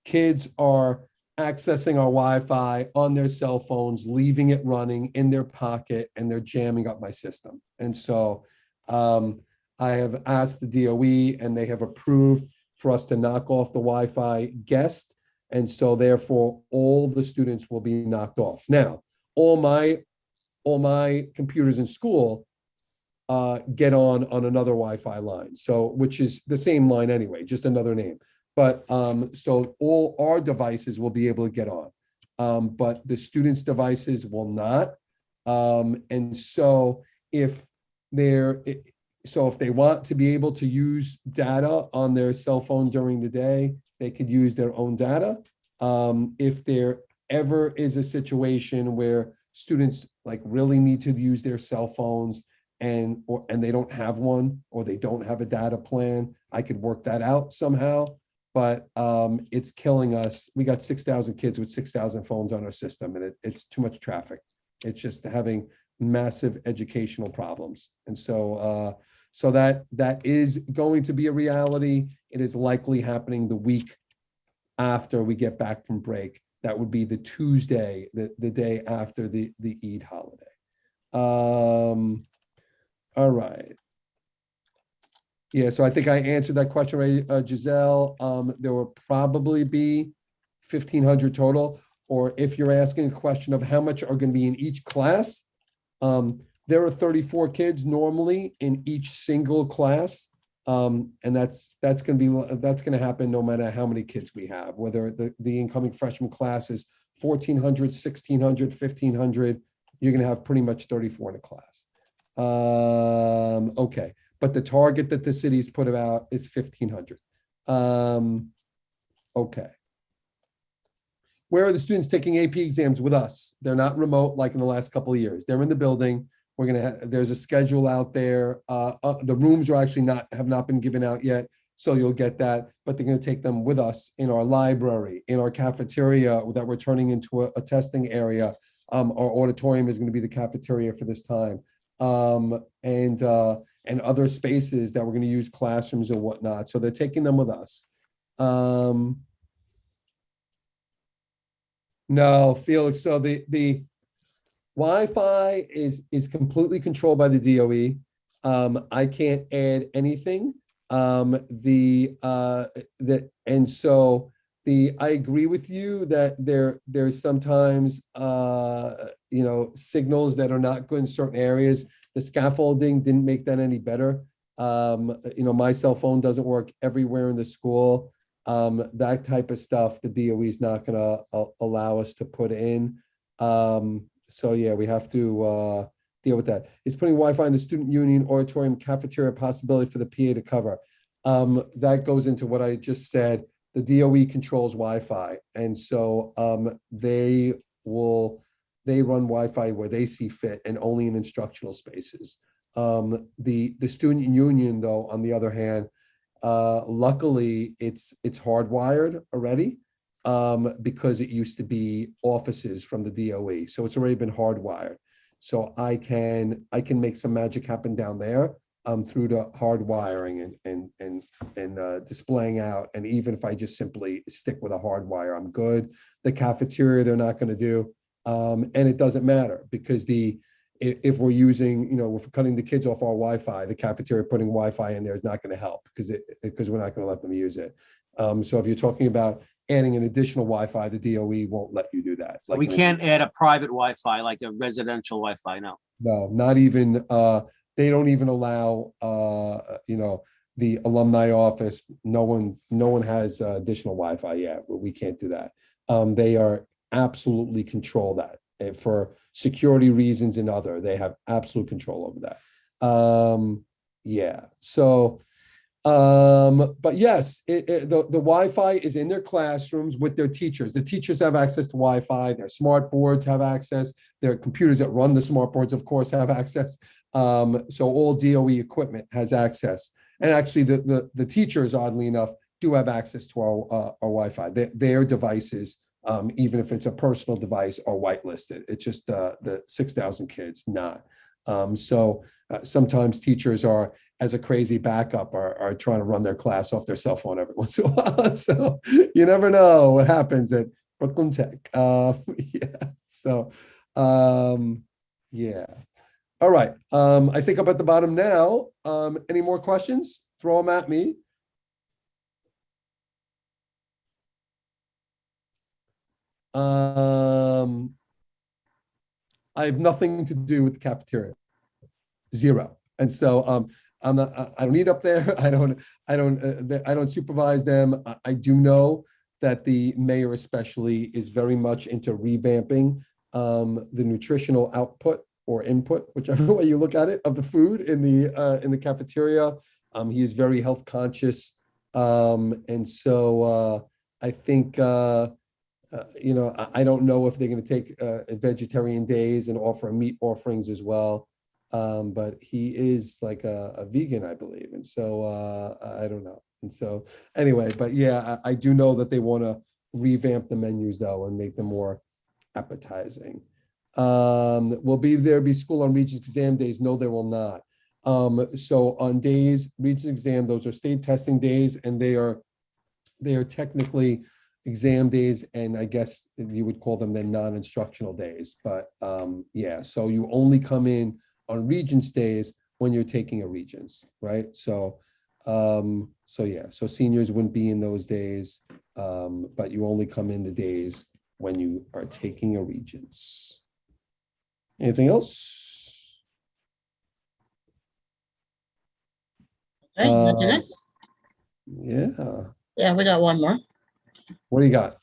Kids are accessing our Wi-Fi on their cell phones, leaving it running in their pocket, and they're jamming up my system. And so I have asked the DOE, and they have approved for us to knock off the Wi-Fi Guest. And so therefore, all the students will be knocked off. Now, all my computers in school get on another Wi-Fi line, so which is the same line anyway, just another name. But so all our devices will be able to get on, but the students' devices will not. And so if they want to be able to use data on their cell phone during the day, they could use their own data. If there ever is a situation where students like really need to use their cell phones and they don't have one, or they don't have a data plan, I could work that out somehow. But it's killing us. We got 6,000 kids with 6,000 phones on our system, and it's too much traffic. It's just having massive educational problems. And so that is going to be a reality. It is likely happening the week after we get back from break. That would be the Tuesday, the day after the Eid holiday. All right. Yeah, so I think I answered that question, right, Giselle. There will probably be 1,500 total, or if you're asking a question of how much are going to be in each class, there are 34 kids normally in each single class. And that's going to happen no matter how many kids we have, whether the incoming freshman class is 1,400, 1,600, 1,500, you're going to have pretty much 34 in a class. Okay, but the target that the city's put out is 1,500. Okay. Where are the students taking AP exams with us? They're not remote like in the last couple of years. They're in the building. We're gonna there's a schedule out there. The rooms are actually have not been given out yet, so you'll get that. But they're gonna take them with us in our library, in our cafeteria that we're turning into a testing area. Our auditorium is going to be the cafeteria for this time, and other spaces that we're going to use classrooms and whatnot. So they're taking them with us. No, Felix. So the Wi-Fi is completely controlled by the DOE. I can't add anything. I agree with you that there's sometimes signals that are not good in certain areas. The scaffolding didn't make that any better. My cell phone doesn't work everywhere in the school. That type of stuff, the DOE is not going to allow us to put in. So yeah, we have to deal with that. Is putting Wi-Fi in the student union, auditorium, cafeteria, possibility for the PA to cover. That goes into what I just said. The DOE controls Wi-Fi, and so they run Wi-Fi where they see fit and only in instructional spaces. The student union, though, on the other hand, luckily it's hardwired already, because it used to be offices from the DOE, so it's already been hardwired. So I can make some magic happen down there through the hard wiring and displaying out. And even if I just simply stick with a hard wire, I'm good. The cafeteria, they're not going to do. And it doesn't matter because if we're using, if we're cutting the kids off our Wi-Fi, the cafeteria putting Wi-Fi in there is not going to help because we're not going to let them use it. So if you're talking about adding an additional Wi-Fi, the DOE won't let you do that. We can't add a private Wi-Fi like a residential Wi-Fi, no. No, not even, they don't even allow, the alumni office. No one has additional Wi-Fi yet. We can't do that. They are absolutely control that. And for security reasons and other, they have absolute control over that. Yeah, so, but yes, the Wi-Fi is in their classrooms with their teachers. The teachers have access to Wi-Fi, their smart boards have access, their computers that run the smart boards, of course, have access. So all DOE equipment has access. And actually the teachers, oddly enough, do have access to our Wi-Fi. Their devices, even if it's a personal device, are whitelisted. It's just the 6,000 kids, not. So sometimes teachers are, as a crazy backup, are trying to run their class off their cell phone every once in a while. So you never know what happens at Brooklyn Tech. Yeah. So yeah. All right. I think I'm at the bottom now. Any more questions? Throw them at me. I have nothing to do with the cafeteria, zero. And so I don't eat up there. I don't supervise them. I do know that the mayor especially is very much into revamping the nutritional output or input, whichever way you look at it, of the food in the cafeteria. He is very health conscious, and so I think. I don't know if they're going to take vegetarian days and offer meat offerings as well. But he is like a vegan, I believe. And so I don't know. And so anyway, but yeah, I do know that they want to revamp the menus though and make them more appetizing. Will there be school on Regents exam days? No, there will not. So on days, Regents exam, those are state testing days, and they are technically exam days, and I guess you would call them then non-instructional days. But yeah, so you only come in on Regents days when you're taking a Regents, right? So yeah, so seniors wouldn't be in those days, but you only come in the days when you are taking a Regents. Anything else? Okay, nothing else? Yeah. Yeah, we got one more. What do you got?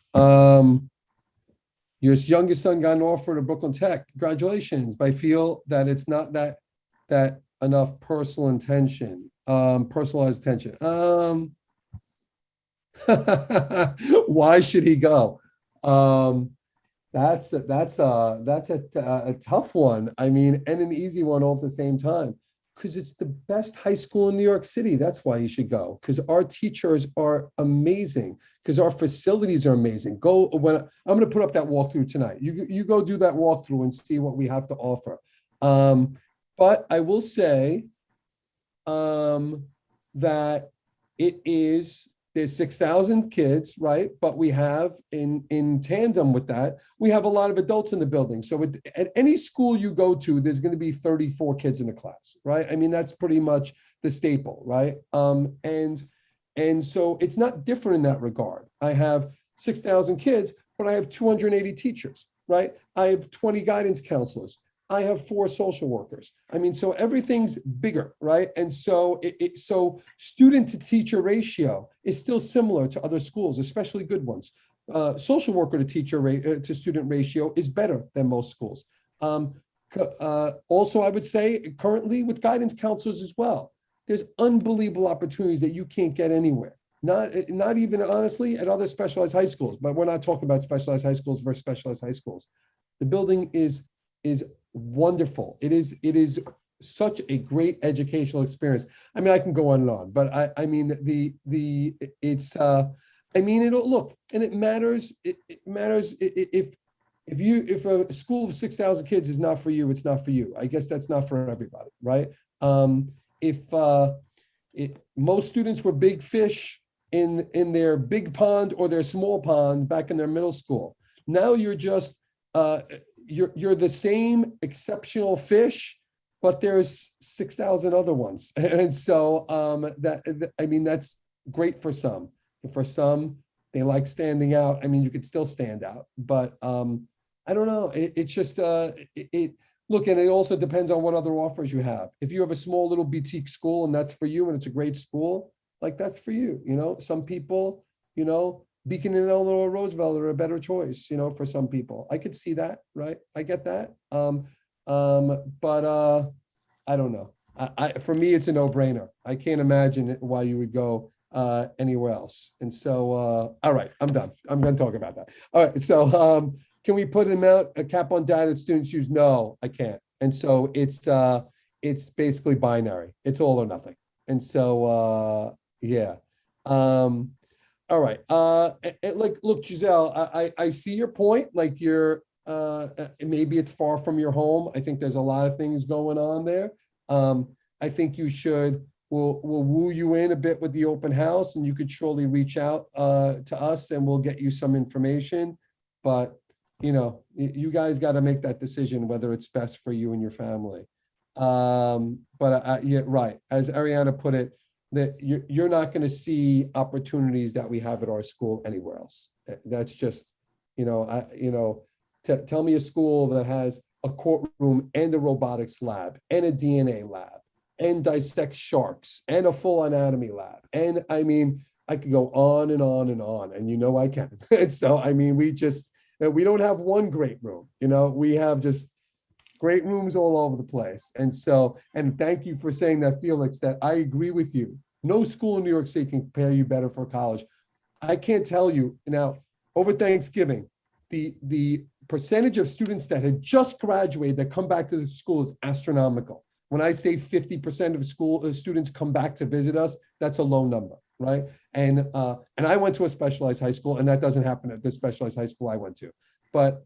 Your youngest son got an offer to Brooklyn Tech. Congratulations. But I feel that it's not that enough personalized attention. Why should he go? That's a tough one. I mean, and an easy one all at the same time. Because it's the best high school in New York City. That's why you should go. Because our teachers are amazing. Because our facilities are amazing. I'm going to put up that walkthrough tonight. You go do that walkthrough and see what we have to offer. But I will say that there's 6,000 kids, right? But we have in tandem with that, we have a lot of adults in the building. So at any school you go to, there's going to be 34 kids in the class, right? I mean, that's pretty much the staple, right? And so it's not different in that regard. I have 6,000 kids, but I have 280 teachers, right? I have 20 guidance counselors. I have 4 social workers. I mean, so everything's bigger, right? And so so student to teacher ratio is still similar to other schools, especially good ones. Social worker to teacher to student ratio is better than most schools. Also, I would say currently with guidance counselors as well, there's unbelievable opportunities that you can't get anywhere. Not even honestly at other specialized high schools, but we're not talking about specialized high schools versus specialized high schools. The building is wonderful. It is such a great educational experience. I mean, I can go on and on, but I mean it'll look, and it matters. It matters if a school of 6,000 kids is not for you, it's not for you. I guess that's not for everybody, right? Most students were big fish in their big pond or their small pond back in their middle school. Now you're just you're the same exceptional fish, but there's 6,000 other ones, and so that's great for some. For some, they like standing out. I mean, you could still stand out, but I don't know. It's just look, and it also depends on what other offers you have. If you have a small little boutique school and that's for you, and it's a great school, like that's for you. You know, some people, you know, Beacon and Eleanor Roosevelt are a better choice, you know, for some people. I could see that, right? I get that. But I don't know. For me, it's a no-brainer. I can't imagine why you would go anywhere else. And so, all right, I'm done. I'm going to talk about that. All right, so can we put a cap on data that students use? No, I can't. And so it's basically binary. It's all or nothing. And so, yeah. All right. Like, look, Giselle, I see your point. Like you're, maybe it's far from your home. I think there's a lot of things going on there. I think you should, we'll woo you in a bit with the open house, and you could surely reach out to us and we'll get you some information. But, you know, you guys got to make that decision whether it's best for you and your family. Yeah, right. As Ariana put it, that you're not going to see opportunities that we have at our school anywhere else. That's just, tell me a school that has a courtroom and a robotics lab and a DNA lab and dissects sharks and a full anatomy lab. And I mean, I could go on and on and on, and you know I can. And so, I mean, we don't have one great room, we have just great rooms all over the place. And so, and thank you for saying that, Felix, that I agree with you. No school in New York State can prepare you better for college. I can't tell you now, over Thanksgiving, the percentage of students that had just graduated that come back to the school is astronomical. When I say 50% of school students come back to visit us, that's a low number, right? And I went to a specialized high school, and that doesn't happen at the specialized high school I went to. But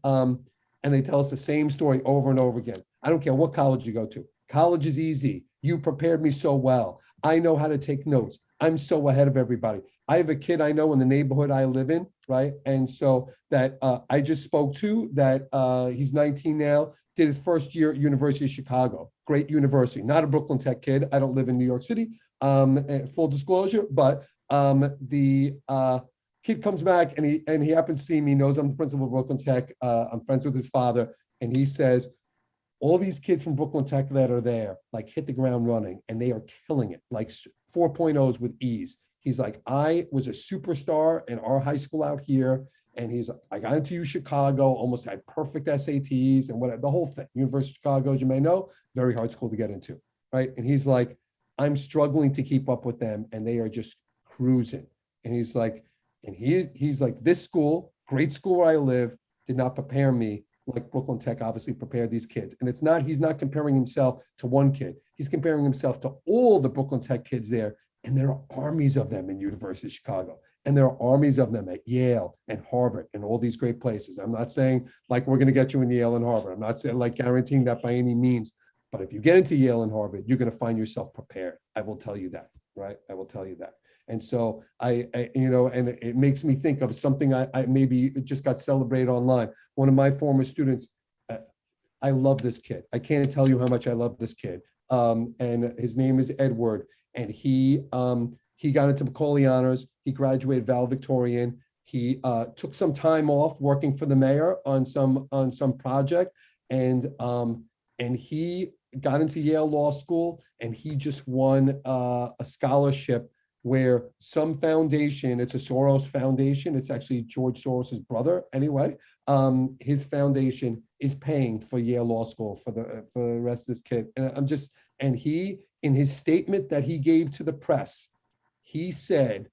and they tell us the same story over and over again. I don't care what college you go to. College is easy. You prepared me so well. I know how to take notes. I'm so ahead of everybody. I have a kid I know in the neighborhood I live in, right? And so that I just spoke to, that he's 19 now, did his first year at University of Chicago. Great university, not a Brooklyn Tech kid. I don't live in New York City, full disclosure, but the kid comes back and he happens to see me, knows I'm the principal of Brooklyn Tech. I'm friends with his father. And he says, all these kids from Brooklyn Tech that are there, like hit the ground running, and they are killing it, like 4.0s with ease. He's like, I was a superstar in our high school out here. And he's like, I got into U Chicago, almost had perfect SATs and whatever, the whole thing. University of Chicago, as you may know, very hard school to get into, right? And he's like, I'm struggling to keep up with them, and they are just cruising. And he's like, he's like, this school, great school where I live, did not prepare me like Brooklyn Tech obviously prepared these kids. And he's not comparing himself to one kid. He's comparing himself to all the Brooklyn Tech kids there. And there are armies of them in University of Chicago. And there are armies of them at Yale and Harvard and all these great places. I'm not saying like we're going to get you in Yale and Harvard. I'm not saying like guaranteeing that by any means. But if you get into Yale and Harvard, you're going to find yourself prepared. I will tell you that, right? I will tell you that. And so I and it makes me think of something I maybe just got celebrated online. One of my former students, I love this kid. I can't tell you how much I love this kid. And his name is Edward. And he got into Macaulay Honors. He graduated valedictorian. He took some time off working for the mayor on some project, and he got into Yale Law School, and he just won a scholarship where some foundation, it's a Soros foundation, it's actually George Soros's brother anyway, his foundation is paying for Yale Law School for the rest of this kid. And he, in his statement that he gave to the press, he said,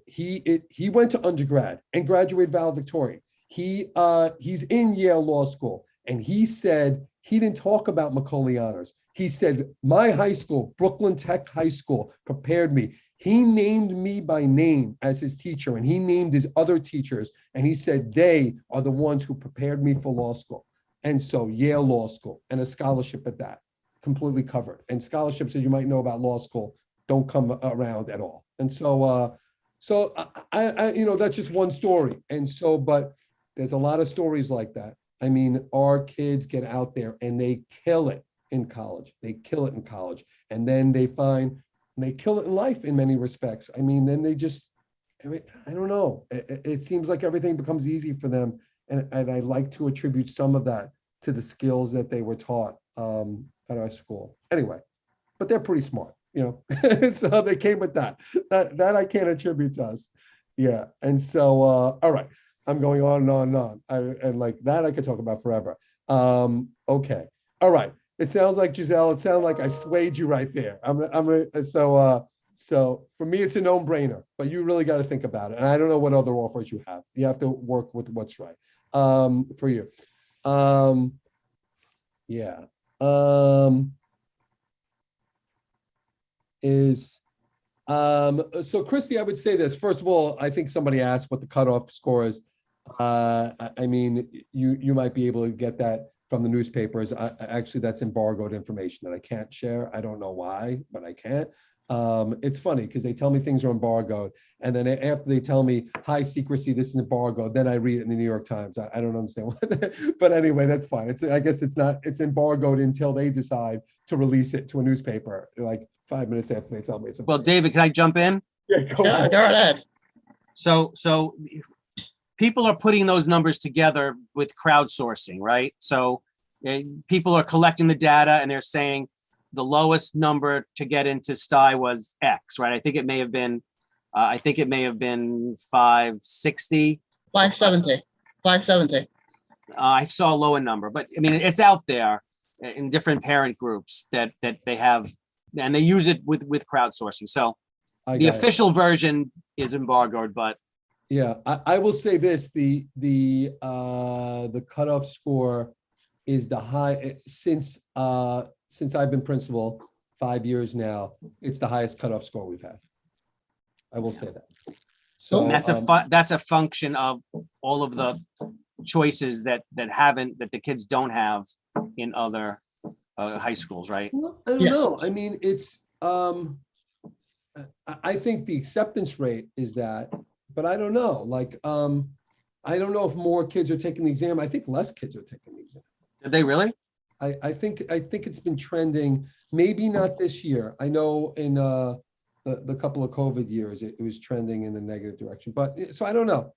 he went to undergrad and graduated valedictorian. He's in Yale Law School, and he said he didn't talk about Macaulay Honors. He said, my high school, Brooklyn Tech High School, prepared me. He named me by name as his teacher, and he named his other teachers, and he said they are the ones who prepared me for law school. And so Yale Law School, and a scholarship at that, completely covered. And scholarships, as you might know about law school, don't come around at all. And so, I that's just one story. And so, but there's a lot of stories like that. I mean, our kids get out there and they kill it in college. They kill it in college. And then they kill it in life in many respects. I mean, then they just, I don't know. It seems like everything becomes easy for them. And I like to attribute some of that to the skills that they were taught at our school. Anyway, but they're pretty smart, so they came with that. That I can't attribute to us. Yeah. And so, all right. I'm going on and on and on. And like that, I could talk about forever. Okay. All right. It sounds like, Giselle, it sounded like I swayed you right there. So for me, it's a no-brainer, but you really got to think about it. And I don't know what other offers you have. You have to work with what's right for you. Yeah. So Christy, I would say this. First of all, I think somebody asked what the cutoff score is. I mean, you might be able to get that from the newspapers. Actually, that's embargoed information that I can't share. I don't know why, but I can't. It's funny because they tell me things are embargoed, and then after they tell me high secrecy, this is embargoed, then I read it in the New York Times. I don't understand what, but anyway, that's fine. I guess it's embargoed until they decide to release it to a newspaper, like 5 minutes after they tell me it's Well, David, can I jump in? Yeah, go Yeah, for it. go ahead. So people are putting those numbers together with crowdsourcing, right? So people are collecting the data and they're saying the lowest number to get into STI was X, right? I think it may have been 560. 570. I saw a lower number, but I mean, it's out there in different parent groups that they have, and they use it with crowdsourcing. So I the got it. official version is embargoed, but Yeah, I will say this: the cutoff score is the high since I've been principal 5 years now. It's the highest cutoff score we've had. I will say that. So and that's a function of all of the choices that the kids don't have in other high schools, right? well, I don't Yes. know. I mean, it's I think the acceptance rate is that, but I don't know. Like, I don't know if more kids are taking the exam. I think less kids are taking the exam. Did they really? I think it's been trending, maybe not this year. I know in the couple of COVID years, it was trending in the negative direction. But so I don't know.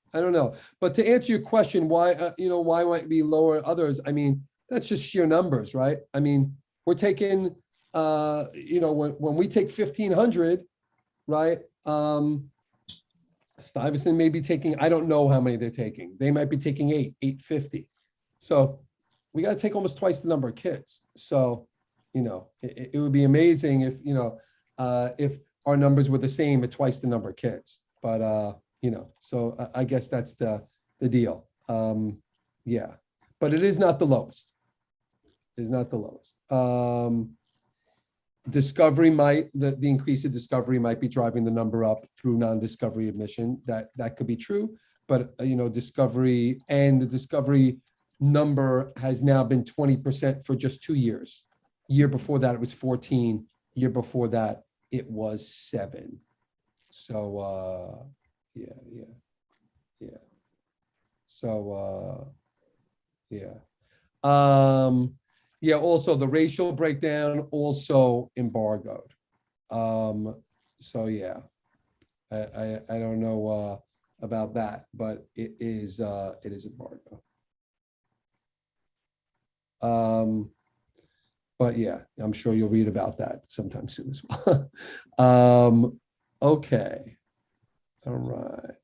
But to answer your question, why why might it be lower than others? I mean, that's just sheer numbers, right? I mean, we're taking when we take 1,500, right? Stuyvesant may be taking, I don't know how many they're taking. They might be taking 850. So we got to take almost twice the number of kids. So, it would be amazing if our numbers were the same at twice the number of kids. But, so I guess that's the deal. Yeah, but it is not the lowest. It is not the lowest. Discovery the increase of discovery might be driving the number up through non-discovery admission. That could be true, but discovery and the discovery number has now been 20% for just 2 years. Year before that, it was 14. Year before that, it was 7. So, yeah. So, yeah. Yeah, also the racial breakdown also embargoed. So yeah, I don't know about that, but it is embargoed. But yeah, I'm sure you'll read about that sometime soon as well. Okay. All right.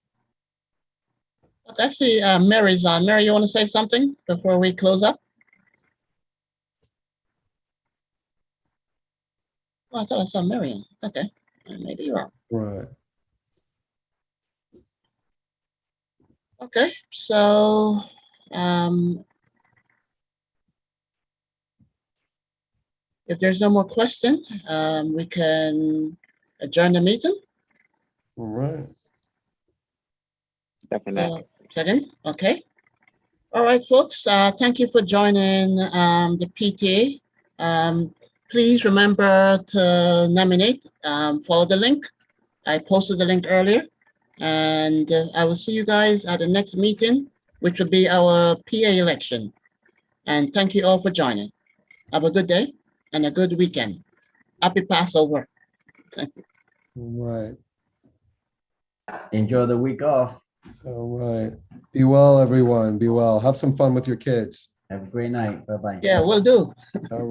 Okay, I see Mary's on. Mary, you want to say something before we close up? Oh, I thought I saw Mary. Okay, maybe you're wrong. Right. Okay, so if there's no more question, we can adjourn the meeting. All right. Definitely. Second, okay. All right, folks, thank you for joining the PTA. Please remember to nominate, follow the link. I posted the link earlier. And I will see you guys at the next meeting, which will be our PA election. And thank you all for joining. Have a good day and a good weekend. Happy Passover. All right. Enjoy the week off. All right. Be well, everyone. Be well. Have some fun with your kids. Have a great night. Bye-bye. Yeah, will do. All